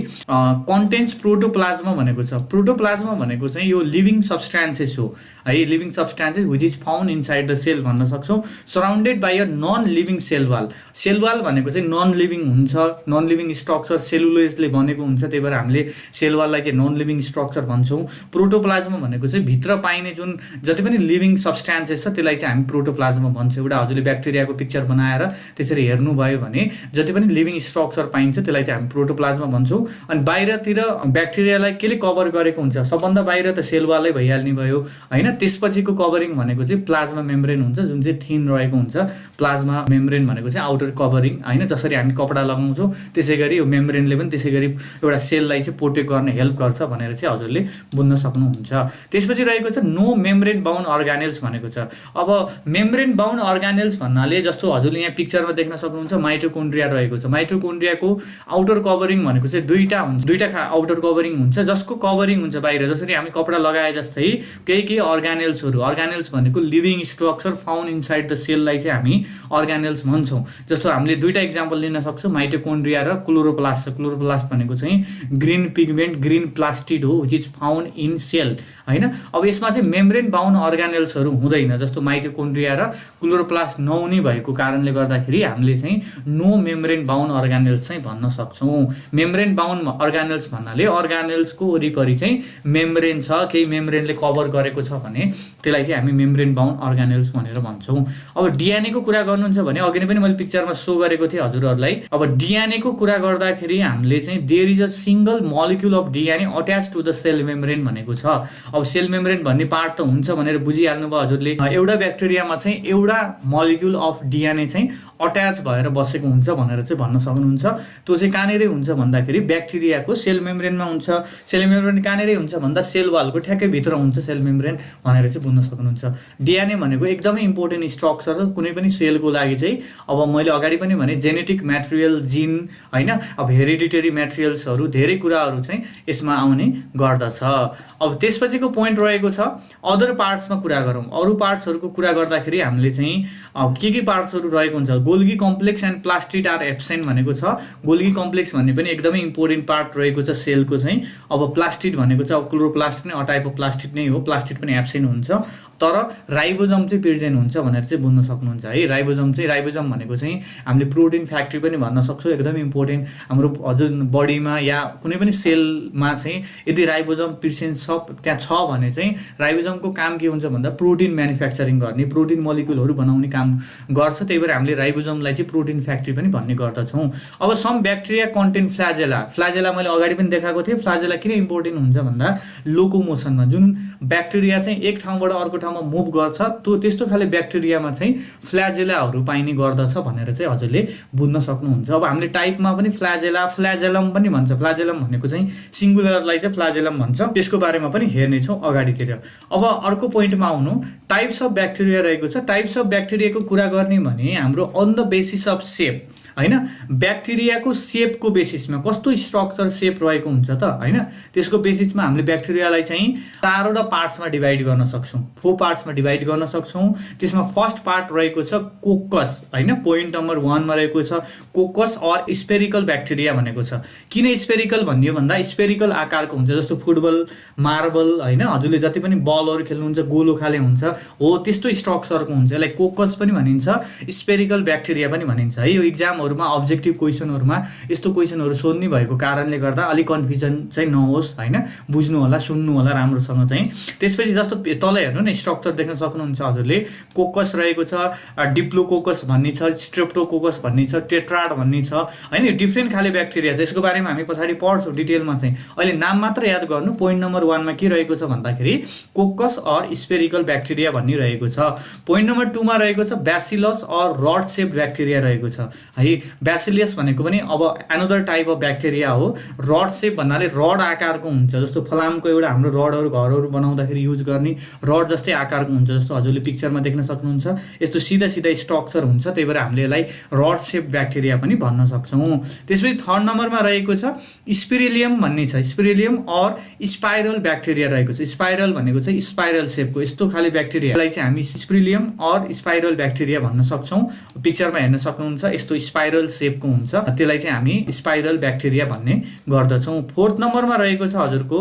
कन्टेन्स प्रोटोप्लाज्मा भनेको छ। प्रोटोप्लाज्मा भनेको चाहिँ यो लिभिङ सब्सटेन्सेस हो है, living substances which is found inside the cell भन्न सक्छौँ, surrounded by a non living cell wall. Cell wall भनेको चाहिँ नन लिभिङ हुन्छ, नन लिभिङ स्ट्रक्चर सेलुलोजले बनेको हुन्छ, त्यही भएर हामीले सेल वाललाई चाहिँ नन लिभिङ स्ट्रक्चर भन्छौँ। प्रोटोप्लाज्मा भनेको चाहिँ भित्र पाइने जुन जति पनि लिभिङ सब्सटेन्सेस छ त्यसलाई चाहिँ हामी प्रोटोप्लाज्मा भन्छौँ। एउटा हजुरले ब्याक्टेरियाको पिक्चर बनाएर त्यसरी हेर्नुभयो भने जति पनि लिभिङ स्ट्रक्चर पाइन्छ त्यसलाई चाहिँ हामी प्रोटोप्लाज्मा भन्छौँ। अनि बाहिरतिर ब्याक्टेरियालाई केले कभर गरेको हुन्छ, सबभन्दा बाहिर त सेल वालै भइहाल्ने भयो होइन। त्यसपछिको कभरिङ भनेको चाहिँ प्लाज्मा मेम्ब्रेन हुन्छ, जुन चाहिँ थिन रहेको हुन्छ। प्लाज्मा मेम्ब्रेन भनेको चाहिँ आउटर कभरिङ होइन, जसरी हामी कपडा लगाउँछौँ त्यसै गरी यो मेम्ब्रेनले पनि त्यसै गरी एउटा सेललाई चाहिँ प्रोटेक्ट गर्ने हेल्प गर्छ भनेर चाहिँ हजुरले बुझ्न सक्नुहुन्छ। त्यसपछि रहेको छ नो मेम्ब्रेन बाउन्ड अर्गानेल्स भनेको छ। अब मेम्ब्रेन बाउन्ड अर्गानेल्स भन्नाले जस्तो हजुरले यहाँ पिक्चरमा देख्न सक्नुहुन्छ माइटोकोन्ड्रिया रहेको छ। माइटोकोन्ड्रियाको आउटर कभरिङ भनेको चाहिँ दुईटा हुन्छ, दुईटा आउटर कभरिङ हुन्छ जसको कभरिङ हुन्छ बाहिर, जसरी हामी कपडा लगाए जस्तै केही अर्गानेल्सहरू। अर्गानेल्स भनेको living structure found inside the सेललाई चाहिँ हामी अर्गानेल्स भन्छौँ। जस्तो हामीले दुईटा इक्जाम्पल लिन सक्छौँ, माइटोकोन्ड्रिया र क्लोरोप्लास्ट। क्लोरोप्लास्ट भनेको चाहिँ ग्रिन पिगमेन्ट, ग्रिन प्लास्टिड हो which is found in cell होइन। अब यसमा चाहिँ मेम्ब्रेन बाउन्ड अर्गानेल्सहरू हुँदैन, जस्तो माइटोकोन्ड्रिया र क्लोरोप्लास्ट नहुने भएको कारणले गर्दाखेरि हामीले चाहिँ नो मेम्ब्रेन बाउन्ड अर्गानेल्स चाहिँ भन्न सक्छौँ। मेम्ब्रेन बाउन्ड अर्गानेल्स भन्नाले अर्गानेल्सको वरिपरि चाहिँ मेम्ब्रेन छ, केही मेम्ब्रेनले कभर गरेको छ भने त्यसलाई चाहिँ हामी मेम्ब्रेन बाउन्ड अर्गानेल्स भनेर भन्छौँ। अब डिएनएको कुरा गर्नुहुन्छ भने अघि नै पनि मैले पिक्चरमा सो गरेको थिएँ हजुरहरूलाई। अब डिएनएको कुरा गर्दाखेरि हामीले चाहिँ there is a single molecule of DNA attach to the cell membrane भनेको छ। अब सेल मेम्ब्रेन भन्ने पार्ट त हुन्छ भनेर बुझिहाल्नु भयो हजुरले। एउटा ब्याक्टेरियामा चाहिँ एउटा मोलिक्युल अफ डिएनए चाहिँ अट्याच भएर बसेको हुन्छ भनेर चाहिँ भन्न सक्नुहुन्छ। त्यो चाहिँ कहाँनिर हुन्छ भन्दाखेरि ब्याक्टेरियाको सेल मेम्ब्रेनमा हुन्छ। सेल मेम्ब्रेन कहाँनिर हुन्छ भन्दा सेल वालको ठ्याक्कै भित्र हुन्छ सेल मेम्ब्रेन भनेर चाहिँ बुझ्न सक्नुहुन्छ। डिएनए भनेको एकदमै इम्पोर्टेन्ट स्ट्रक्चर हो कुनै पनि सेलको लागि चाहिँ। अब मैले अगाडि पनि भने जेनेटिक म्याटेरियल, जिन होइन, अब हेरिडिटरी म्याटेरियल्सहरू धेरै कुराहरू चाहिँ यसमा आउने गर्दछ। अब त्यसपछिको पोइन्ट रहेको छ अदर पार्ट्समा कुरा गरौँ। अरू पार्ट्सहरूको कुरा गर्दाखेरि हामीले चाहिँ के पार्ट्सहरू रहेको हुन्छ, Golgi complex and plastid are absent भनेको छ। गोल्गी कम्प्लेक्स भन्ने पनि एकदमै इम्पोर्टेन्ट पार्ट रहेको छ सेलको चाहिँ। अब प्लास्टिड भनेको चाहिँ अब क्लोरोप्लास्ट पनि अ टाइप अफ प्लास्टिड नै हो, प्लास्टिड पनि एब्सेन्ट हुन्छ, तर राइबोजम चाहिँ प्रेजेन्ट हुन्छ भनेर चाहिँ बुझ्न सक्नुहुन्छ है। राइबोजम भनेको चाहिँ हामीले प्रोटिन फ्याक्ट्री पनि भन्न सक्छौँ, एकदमै इम्पोर्टेन्ट हाम्रो हजुर बडीमा या कुनै पनि सेलमा चाहिँ यदि राइबोजम प्रेजेन्ट त्यहाँ छ भने चाहिँ राइबोजमको काम के हुन्छ भन्दा प्रोटिन म्यानुफ्याक्चरिङ गर्ने, प्रोटिन मोलिक्युलहरू बनाउने काम गर्छ। त्यही भएर हामीले राइबोजमलाई चाहिँ प्रोटिन फ्याक्ट्री पनि भन्ने गर्दछौँ। अब सम ब्याक्टेरिया कन्टेन फ्ल्याजेला। फ्ल्याजेला मैले अगाडि पनि देखाएको थिएँ। फ्ल्याजेला किन इम्पोर्टेन्ट हुन्छ भन्दा लोकोमोसनमा जुन ब्याक्टेरिया चाहिँ एक ठाउँबाट अर्को ठाउँमा मुभ गर्छ त्यस्तो खाले ब्याक्टेरियामा चाहिँ फ्ल्याजेलाहरू पाइने गर्दछ भनेर चाहिँ हजुरले बुझ्न सक्नुहुन्छ। अब हामीले टाइपमा पनि फ्ल्याजेला, फ्ल्याजेलम पनि भन्छ। फ्ल्याजेलम भनेको चाहिँ सिङ्गुलरलाई चाहिँ फ्ल्याजेलम भन्छ, त्यसको बारेमा पनि हेर्नेछौँ अगाडितिर। अब अर्को पोइन्टमा आउनु, टाइप्स अफ ब्याक्टेरिया रहेको छ। टाइप्स अफ ब्याक्टेरियाको कुरा गर्ने भने हाम्रो अन द बेसिस अफ सेप होइन, ब्याक्टेरियाको सेपको बेसिसमा कस्तो स्ट्रक्चर सेप रहेको हुन्छ त होइन, त्यसको बेसिसमा हामीले ब्याक्टेरियालाई चाहिँ 4वटा पार्ट्समा डिभाइड गर्न सक्छौँ, 4 पार्ट्समा डिभाइड गर्न सक्छौँ। त्यसमा फर्स्ट पार्ट रहेको छ कोकस होइन, पोइन्ट नम्बर 1 मा रहेको छ कोकस अर स्पेरिकल ब्याक्टेरिया भनेको छ। किन स्पेरिकल भनियो भन्दा स्पेरिकल आकारको हुन्छ, जस्तो फुटबल, मार्बल होइन, हजुरले जति पनि बलहरू खेल्नुहुन्छ गोलो खाले हुन्छ हो, त्यस्तो स्ट्रक्चरको हुन्छ। यसलाई कोकस पनि भनिन्छ, स्पेरिकल ब्याक्टेरिया पनि भनिन्छ है। यो इक्जाम इक्जामहरुमा अब्जेक्टिभ क्वेशनहरुमा यस्तो क्वेशनहरु सोध्ने भएको कारणले गर्दा अलि कन्फ्युजन चाहिँ नहोस् हैन, बुझ्नु होला, सुन्नु होला राम्रोसँग चाहिँ। त्यसपछि जस्तो तल हेर्नु न, स्ट्रक्चर देख्न सक्नुहुन्छ हजुरले। कोकस रहेको छ, डिप्लोकोकस भन्ने छ, स्ट्रेप्टोकोकस भन्ने छ, टेट्राड भन्ने छ हैन। यो डिफ्रेन्ट खाले ब्याक्टेरिया छ, यसको बारेमा हामी पछाडि पढ्छौँ डिटेलमा चाहिँ। अहिले नाम मात्र याद गर्नु। पोइन्ट नम्बर 1 मा के रहेको छ भन्दाखेरि कोकस और स्पेरिकल ब्याक्टेरिया भन्ने रहेको छ। पोइन्ट नम्बर 2 मा रहेको छ ब्यासिलस और रड सेप ब्याक्टेरिया रहेको छ है। ब्यासिलस भनेको पनि अब अनदर टाइप अफ ब्याक्टेरिया हो। रड सेप भन्नाले रड आकारको हुन्छ, जस्तो फलामको एउटा हाम्रो रडहरु घरहरु बनाउँदाखेरि युज गर्ने रड जस्तै आकारको हुन्छ, जस्तो हजुरले पिक्चरमा देख्न सक्नुहुन्छ। यस्तो सिधा सिधा स्ट्रक्चर हुन्छ, त्यही भएर हामीले यसलाई रड सेप ब्याक्टेरिया पनि भन्न सक्छौं। त्यसपछि थर्ड नम्बरमा रहेको छ स्पिरिलियम भन्ने छ, स्पिरिलियम और स्पाइरल ब्याक्टेरिया रहेको छ। स्पाइरल भनेको चाहिँ स्पाइरल सेपको यस्तो खाले ब्याक्टेरियालाई चाहिँ हामी स्पिरिलियम और स्पाइरल ब्याक्टेरिया भन्न सक्छौं। पिक्चरमा हेर्न सक्नुहुन्छ, यस्तो स्पाइरल सेपको हुन्छ, त्यसलाई चाहिँ हामी स्पाइरल ब्याक्टेरिया भन्ने गर्दछौं। फोर्थ नम्बरमा रहेको छ हजुरको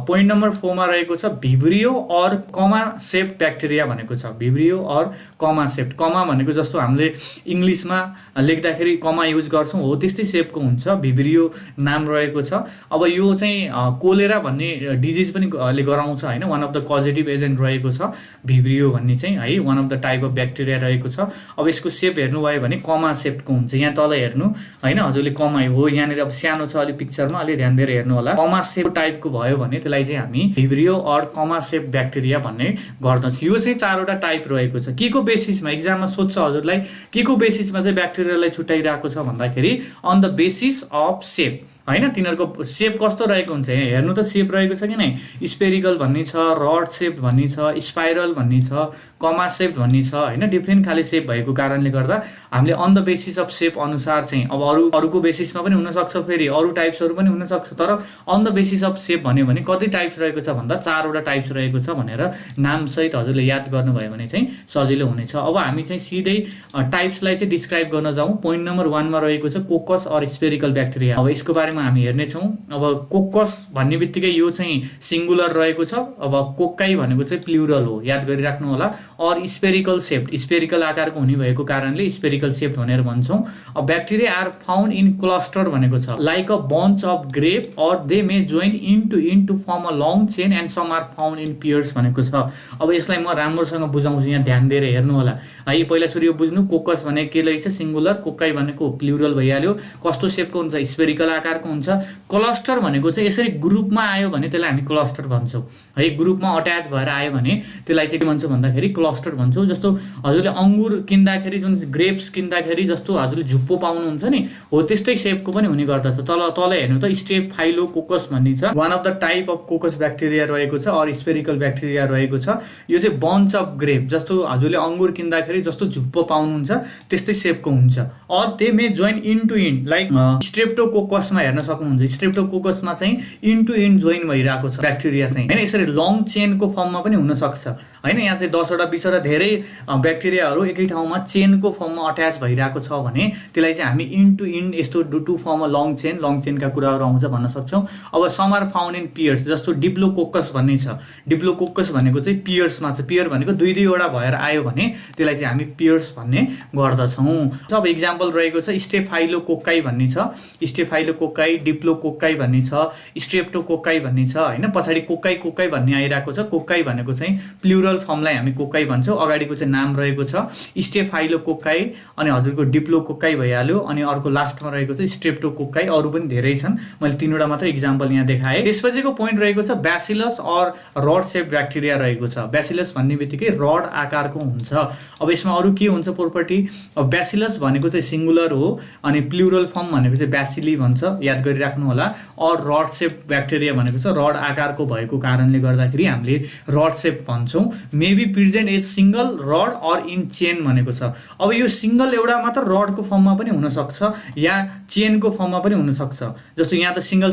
पोइन्ट नम्बर 4 मा रहेको छ भिब्रियो और कमा सेप ब्याक्टेरिया भनेको छ। भिब्रियो और कमा सेप, कमा भनेको जस्तो हामीले इंग्लिशमा लेख्दाखेरि कमा युज गर्छौं हो त्यस्तै सेपको हुन्छ, भिब्रियो नाम रहेको छ। अब यो चाहिँ कोलेरा भन्ने डिजिज पनि गराउँछ हैन, वान अफ द कजेटिभ एजेन्ट रहेको छ भिब्रियो भन्ने चाहिँ है, one of the type of bacteria रहेको छ। अब यसको सेप हेर्नुभयो भने कमा सेपको हुन्छ। यहाँ तल हेर्नु हैन हजुरले, कमा हो यहाँनिर, अब सानो छ अलि पिक्चरमा, अलि ध्यान दिएर हेर्नु होला। कमा सेप टाइपको भयो भने त्यसलाई चाहिँ हामी भिब्रियो और कमा सेप ब्याक्टेरिया भन्ने गर्दछौँ। यो चाहिँ चारवटा टाइप रहेको छ। के को बेसिसमा एक्जाममा सोध्छ हजुरलाई, के को बेसिसमा चाहिँ ब्याक्टेरियालाई छुट्याइरहेको छ भन्दाखेरि अन द बेसिस अफ सेप हैन। तिनीहरुको सेप कस्तो रहेको हुन्छ यहाँ हेर्नु त, सेप रहेको छ कि नै, स्पेरिकल भन्ने छ, रड सेप भन्ने छ, स्पाइरल भन्ने छ, कमा सेप भन्ने छ हैन। डिफ्रेन्ट खाले सेप भएको कारणले गर्दा हामीले अन द बेसिस अफ सेप अनुसार चाहिँ, अब अरूको बेसिसमा पनि हुन सक्छ, फेरि अरू टाइप्सहरु पनि हुन सक्छ, तर अन द बेसिस अफ सेप भन्यो भने कति टाइप्स रहेको छ भन्दा 4 वटा टाइप्स रहेको छ भनेर नाम सहित हजुरले याद गर्नुभयो भने चाहिँ सजिलो हुनेछ। अब हामी चाहिँ सिधै टाइप्सलाई चाहिँ डिस्क्राइब गर्न जाउँ। पोइन्ट नम्बर 1 मा रहेको छ कोकस और स्पेरिकल ब्याक्टेरिया। अब यसको बारेमा हामी हेर्ने छौं। अब कोकस भन्ने बित्तिकै यो चाहिँ सिंगुलर रहेको छ, अब कोक्काई भनेको चाहिँ प्लुरल हो, याद गरिराख्नु होला। और स्पेरिकल सेप, स्पेरिकल आकारको हुने भएको कारणले स्पेरिकल सेप भनेर भन्छौं। अब bacteria are found in cluster भनेको छ, like a bunch of grape or they may join in to form a long chain and some are found in pairs भनेको छ। अब यसलाई म राम्रोसँग बुझाउँछु, यहाँ ध्यान दिएर हेर्नु होला है। पहिला सुरु यो बुझ्नु, कोकस भनेको के रहेछ सिंगुलर, कोक्काई भनेको प्लुरल भइहाल्यो। कस्तो सेपको हुन्छ, स्पेरिकल आकारको हुन्छ। क्लस्टर भनेको चाहिँ यसरी ग्रुपमा आयो भने त्यसलाई हामी क्लस्टर भन्छौं है, ग्रुपमा अट्याच भएर आयो भने त्यसलाई चाहिँ के भन्छौं भन्दाखेरि क्लस्टर भन्छौं। जस्तो हजुरले अंगुर किन्दाखेरि जुन ग्रेप्स किन्दाखेरि जस्तो हजुरले झुप्पो पाउनुहुन्छ नि हो त्यस्तै सेपको पनि हुने गर्दछ। तल हेर्नु त स्टेफाइलोकोकस भन्ने छ, one of the type of कोकस bacteria रहेको छ और स्पेरिकल ब्याक्टेरिया रहेको छ। यो चाहिँ बन्च अफ ग्रेप, जस्तो हजुरले अंगुर किन्दाखेरि जस्तो झुप्पो पाउनुहुन्छ त्यस्तै सेपको हुन्छ। Or they may join in two in, like स्ट्रेप्टोकोकसमा हेर्न सक्नुहुन्छ, स्ट्रेप्टोकोकसमा चाहिँ इन टु इन जोइन भइरहेको छ ब्याक्टेरिया चाहिँ हैन। यसरी लङ चेनको फर्ममा पनि हुन सक्छ हैन। यहाँ चाहिँ 10 वटा 20 वटा धेरै ब्याक्टेरियाहरु एकै ठाउँमा चेनको फर्ममा अट्याच भइरहेको छ भने त्यसलाई चाहिँ हामी इन टु इन यस्तो टु फर्म अ लङ चेनका कुराहरु आउँछ भन्न सक्छौं। अब some are found in pairs, जस्तो डिप्लोकोकस भन्ने छ। डिप्लोकोकस भनेको चाहिँ पियर्समा छ, पियर भनेको 2-2 वटा भएर आयो भने त्यसलाई चाहिँ हामी पियर्स भन्ने गर्दछौं। अब एक्जाम्पल रहेको छ स्टेफाइलोकोकाई भन्ने छ, स्टेफाइलोकोकाई, डिप्लोकोकाई भन्ने छ, स्ट्रेप्टोकोकाई भन्ने छ हैन। पछाडी कोकाई भन्ने आइराको छ। कोकाई भनेको चाहिँ प्लुरल फर्मलाई हामी कोकाई भन्छौं, अगाडिको चाहिँ नाम रहेको छ स्टेफाइलोकोकाई, अनि हजुरको डिप्लोकोकाई भइहाल्यो, अनि अर्को लास्टमा रहेको चाहिँ स्ट्रेप्टोकोकाई। अरु पनि धेरै छन्, मैले 3 वटा मात्र एक्जाम्पल यहाँ देखाएँ। त्यसपछिको पोइन्ट रहेको छ ब्यासिलस और रड सेप ब्याक्टेरिया रहेको छ। ब्यासिलस भन्ने बित्तिकै रड आकारको हुन्छ। अब यसमा अरु के हुन्छ प्रोपर्टी, अब ब्यासिलस भनेको चाहिँ सिंगुलर हो, अनि प्लुरल फर्म भनेको चाहिँ ब्यासिली भन्छ, याद गरिराख्नु होला। और रड सेप ब्याक्टेरिया भनेको छ रड आकारको भएको कारणले गर्दाखेरि हामीले रड सेप भन्छौं। May be present is single rod or in chain भनेको छ। अब यो सिंगल एउटा मात्र रडको फर्ममा पनि हुन सक्छ या चेनको फर्ममा पनि हुन सक्छ। जस्तो यहाँ त सिंगल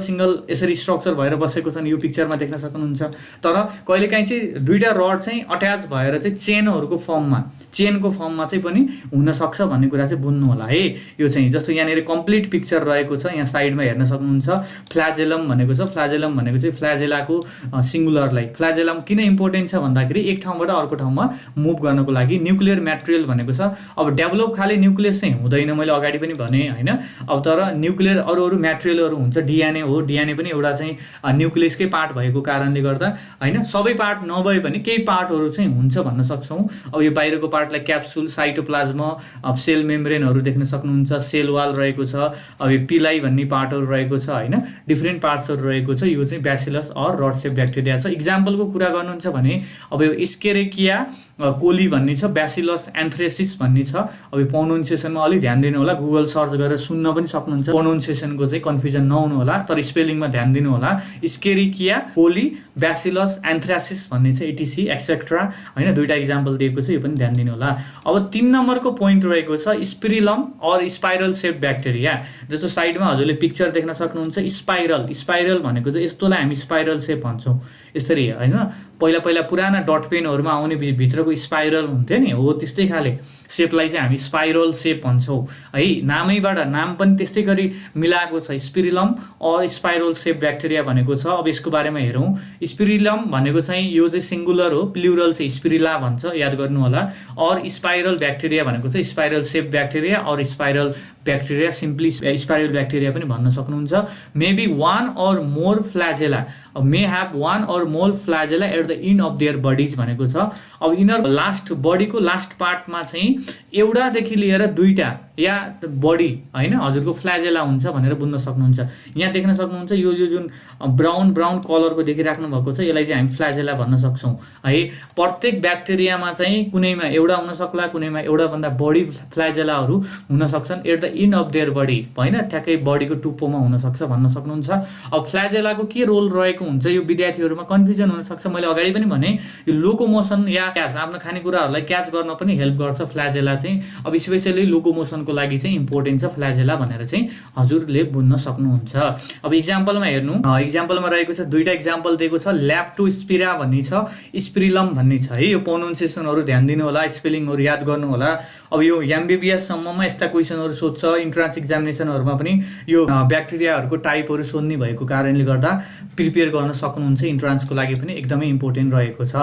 यसरी स्ट्रक्चर भएर बसेको छ नि, यो पिक्चरमा देख्न सक्नुहुन्छ। तर कहिलेकाहीँ चाहिँ दुईटा रड चाहिँ अट्याच भएर चाहिँ चेनको फर्ममा चाहिँ पनि हुन सक्छ भन्ने कुरा चाहिँ बुझ्नु होला है। यो चाहिँ जस्तो यहाँनिर कम्प्लिट पिक्चर रहेको छ, यहाँ साइडमा हेर्न सक्नुहुन्छ फ्ल्याजेलम भनेको छ। फ्ल्याजेलम भनेको चाहिँ फ्ल्याजेलाको सिङ्गुलरलाई। फ्ल्याजेलम किन इम्पोर्टेन्ट छ भन्दाखेरि एक ठाउँबाट अर्को ठाउँमा मुभ गर्नको लागि। न्युक्लियर म्याटेरियल भनेको छ अब डेभलप खाले न्युक्लियस चाहिँ हुँदैन, मैले अगाडि पनि भने होइन। अब तर न्युक्लियर अरू म्याटेरियलहरू हुन्छ, डिएनए हो, डिएनए पनि एउटा चाहिँ न्युक्लियसकै पार्ट भएको कारणले गर्दा होइन, सबै पार्ट नभए पनि केही पार्टहरू चाहिँ हुन्छ भन्न सक्छौँ। अब यो बाहिरको पार्टलाई क्याप्सुल, साइटोप्लाज्म, अब सेल मेम्ब्रेनहरू देख्न सक्नुहुन्छ, सेल वाल रहेको छ, अब यो पिलाई भन्ने पार्टहरू रहेको छ होइन, डिफ्रेन्ट पार्ट्सहरू रहेको छ। यो चाहिँ bacillus or rod shape bacteria छ। इक्जाम्पलको कुरा गर्नुहुन्छ भने अब यो एस्केरेकिया कोली भन्ने छ, ब्यासिलस एन्थ्रेसिस भन्ने छ। अब यो प्रोनाउन्सिएसनमा अलिक ध्यान दिनु होला, गुगल सर्च गरेर सुन्न पनि सक्नुहुन्छ। प्रोनाउन्सिएसनको चाहिँ कन्फ्युजन नहुनु होला, तर स्पेलिङमा ध्यान दिनु होला। एस्केरिकिया कोली, ब्यासिलस एन्थ्रासिस भन्ने छ, एटिसी एक्सेट्रा होइन, दुईटा इक्जाम्पल दिएको छ, यो पनि ध्यान दिनु होला। अब 3 नम्बरको पोइन्ट रहेको छ spirillum or spiral shape bacteria. जस्तो साइडमा हजुरले पिक्चर देख्न सक्नुहुन्छ, स्पाइरल भनेको चाहिँ यस्तोलाई हामी स्पाइरल सेप भन्छौँ, यसरी होइन। पहिला पुराना डट पेनहरूमा आउने भित्रको स्पाइरल हुन्थ्यो नि, हो त्यस्तै खाले सेपलाई चाहिँ हामी स्पाइरल सेप भन्छौँ है। नामैबाट नाम पनि त्यस्तै गरी मिलाएको छ, spirillum or spiral shape bacteria भनेको छ। अब यसको बारेमा हेरौँ। स्पिरिलम भनेको चाहिँ यो चाहिँ सिङ्गुलर हो, प्लुरल चाहिँ स्पिरिला भन्छ, याद गर्नु होला। और स्पाइरल ब्याक्टेरिया भनेको चाहिँ spiral shape bacteria or spiral bacteria, simply spiral bacteria पनि भन्न सक्नुहुन्छ। Maybe one or more flagella, may have one or more flagella at the end of their bodies भनेको छ। अब इनर लास्ट बडीको लास्ट पार्टमा चाहिँ एउटादेखि लिएर 2टा या बडी होइन हजुरको फ्ल्याजेला हुन्छ भनेर बुझ्न सक्नुहुन्छ। यहाँ देख्न सक्नुहुन्छ यो जुन ब्राउन कलरको देखिराख्नु भएको छ, यसलाई चाहिँ हामी फ्ल्याजेला भन्न सक्छौँ है। प्रत्येक ब्याक्टेरियामा चाहिँ कुनैमा एउटा हुन सक्ला, कुनैमा एउटाभन्दा बढी फ्ल्याजेलाहरू हुन सक्छन् at the end of their body होइन, ठ्याक्कै बडीको टुप्पोमा हुन सक्छ भन्न सक्नुहुन्छ। अब फ्ल्याजेलाको के रोल रहेको हुन्छ यो विद्यार्थीहरूमा कन्फ्युजन हुन सक्छ। मैले अगाडि पनि भने यो लोकोमोसन या क्याच, आफ्नो खानेकुराहरूलाई क्याच गर्न पनि हेल्प गर्छ फ्ल्याजेला चाहिँ। अब स्पेसली लोकोमोसनको लागि चाहिँ इम्पोर्टेन्ट छ फ्ल्याजेला भनेर चाहिँ हजुरले बुझ्न सक्नुहुन्छ। अब इक्जाम्पलमा हेर्नु, इक्जाम्पलमा रहेको छ 2टा इक्जाम्पल दिएको छ। ल्याप्टोस्पिरा भन्ने छ, स्पिरिलम भन्ने छ है। यो प्रोनाउन्सिएसनहरू ध्यान दिनु होला, स्पेलिङहरू याद गर्नु होला। अब यो एमबिबिएस सम्ममा यस्ता क्वेसनहरू सोध्छ, इन्ट्रान्स एक्जामिनेसनहरूमा पनि यो ब्याक्टेरियाहरूको टाइपहरू सोध्ने भएको कारणले गर्दा प्रिपेयर गर्न सक्नुहुन्छ। इन्ट्रान्सको लागि पनि एकदमै इम्पोर्टेन्ट रहेको छ।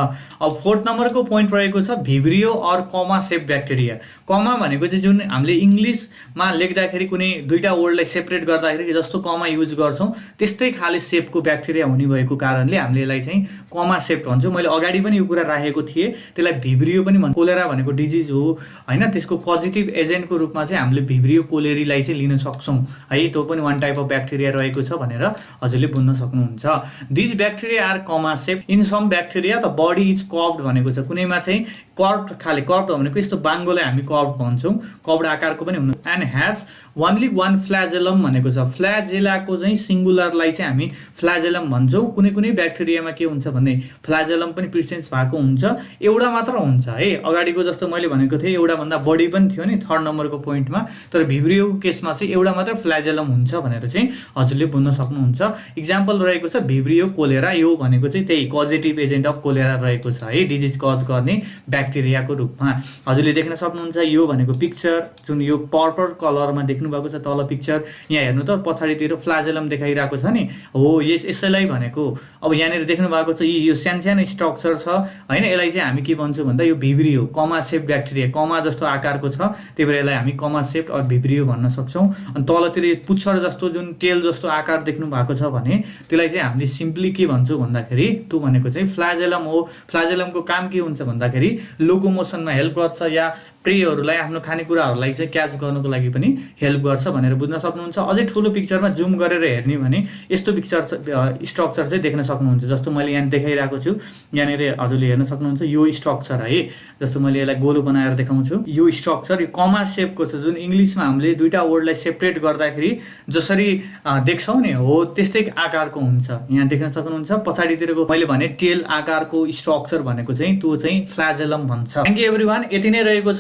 अब 4th नम्बरको पोइन्ट रहेको छ भिब्रियो और कमा सेप ब्याक्टेरिया। कमा भनेको चाहिँ जुन हामीले इङ्ग्लिसमा लेख्दाखेरि कुनै 2टा वर्डलाई सेपरेट गर्दाखेरि जस्तो कमा युज गर्छौँ त्यस्तै खाले सेपको ब्याक्टेरिया हुने भएको कारणले हामीले यसलाई चाहिँ कमा सेप भन्छौँ। मैले अगाडि पनि यो कुरा राखेको थिएँ, त्यसलाई भिब्रियो पनि भन्छ। कोलेरा भनेको डिजिज हो होइन, त्यसको पोजिटिभ एजेन्टको रूपमा चाहिँ हामीले भिब्रियो कोलेरीलाई चाहिँ लिन सक्छौँ है। त्यो पनि वान टाइप अफ ब्याक्टेरिया रहेको छ भनेर हजुरले बुझ्न सक्नुहुन्छ। This bacteria are comma shape in some bacteria the body is curved भनेको छ। कुनैमा चाहिँ कर्भड खाले, कर्भड भनेको यस्तो बाङ्गोलाई हामी कर्भड भन्छौँ, कर्भड आकारको पनि हुनु। एन्ड ह्याज ओन्ली वान फ्ल्याजेलम भनेको छ। फ्ल्याजेलाको चाहिँ सिङ्गुलरलाई चाहिँ हामी फ्ल्याजेलम भन्छौँ। कुनै ब्याक्टेरियामा के हुन्छ भन्ने फ्ल्याजेलम पनि प्रेजेन्स भएको हुन्छ, एउटा मात्र हुन्छ है। अगाडिको जस्तो मैले भनेको थिएँ एउटाभन्दा बढी पनि थियो नि 3rd नम्बरको पोइन्टमा, तर भिब्रियोको केसमा चाहिँ एउटा मात्र फ्ल्याजेलम हुन्छ भनेर चाहिँ हजुरले बुझ्न सक्नुहुन्छ। इक्जाम्पल रहेको छ भिब्रियो कोलेरा, यो भनेको चाहिँ त्यही पोजिटिभ एजेन्ट अफ कोलेरा रहेको छ है, डिजिज कज गर्ने ब्याक्टेरियाको रूपमा। हजुरले देख्न सक्नुहुन्छ यो भनेको पिक्चर जुन यो पर्पल कलरमा देख्नु भएको छ तल पिक्चर, यहाँ हेर्नु त पछाडितिर फ्ल्याजेलम देखाइरहेको छ नि, हो यसैलाई भनेको। अब यहाँनिर देख्नु भएको छ यो सानो स्ट्रक्चर छ होइन, यसलाई चाहिँ हामी के भन्छौँ भन्दा यो भिब्रियो कमा सेप ब्याक्टेरिया, कमा जस्तो आकारको छ त्यही भएर यसलाई हामी कमा सेप अर भिब्रियो भन्न सक्छौँ। अनि तलतिर पुच्छर जस्तो जुन टेल जस्तो आकार देख्नु भएको छ भने त्यसलाई चाहिँ हामीले सिम्पली के भन्छौँ भन्दाखेरि त्यो भनेको चाहिँ फ्ल्याजेलम हो। फ्ल्याजेलमको काम के हुन्छ भन्दाखेरि लोकोमोसनमा हेल्प गर्छ या प्रेहरूलाई, आफ्नो खानेकुराहरूलाई चाहिँ क्याच गर्नको लागि पनि हेल्प गर्छ भनेर बुझ्न सक्नुहुन्छ। अझै ठुलो पिक्चरमा जुम गरेर हेर्ने भने यस्तो पिक्चर स्ट्रक्चर चाहिँ देख्न सक्नुहुन्छ। जस्तो मैले यहाँ देखाइरहेको छु, यहाँनिर हजुरले हेर्न सक्नुहुन्छ यो स्ट्रक्चर है। जस्तो मैले यसलाई गोलो बनाएर देखाउँछु, यो स्ट्रक्चर यो कमा सेपको छ, जुन इङ्ग्लिसमा हामीले 2टा वर्डलाई सेपरेट गर्दाखेरि जसरी देख्छौँ नि हो त्यस्तै आकारको हुन्छ। यहाँ देख्न सक्नुहुन्छ पछाडितिरको मैले भने टेल आकारको स्ट्रक्चर भनेको चाहिँ त्यो चाहिँ फ्ल्याजेलम भन्छ। थ्याङ्क यू एभ्रिवान, यति नै रहेको छ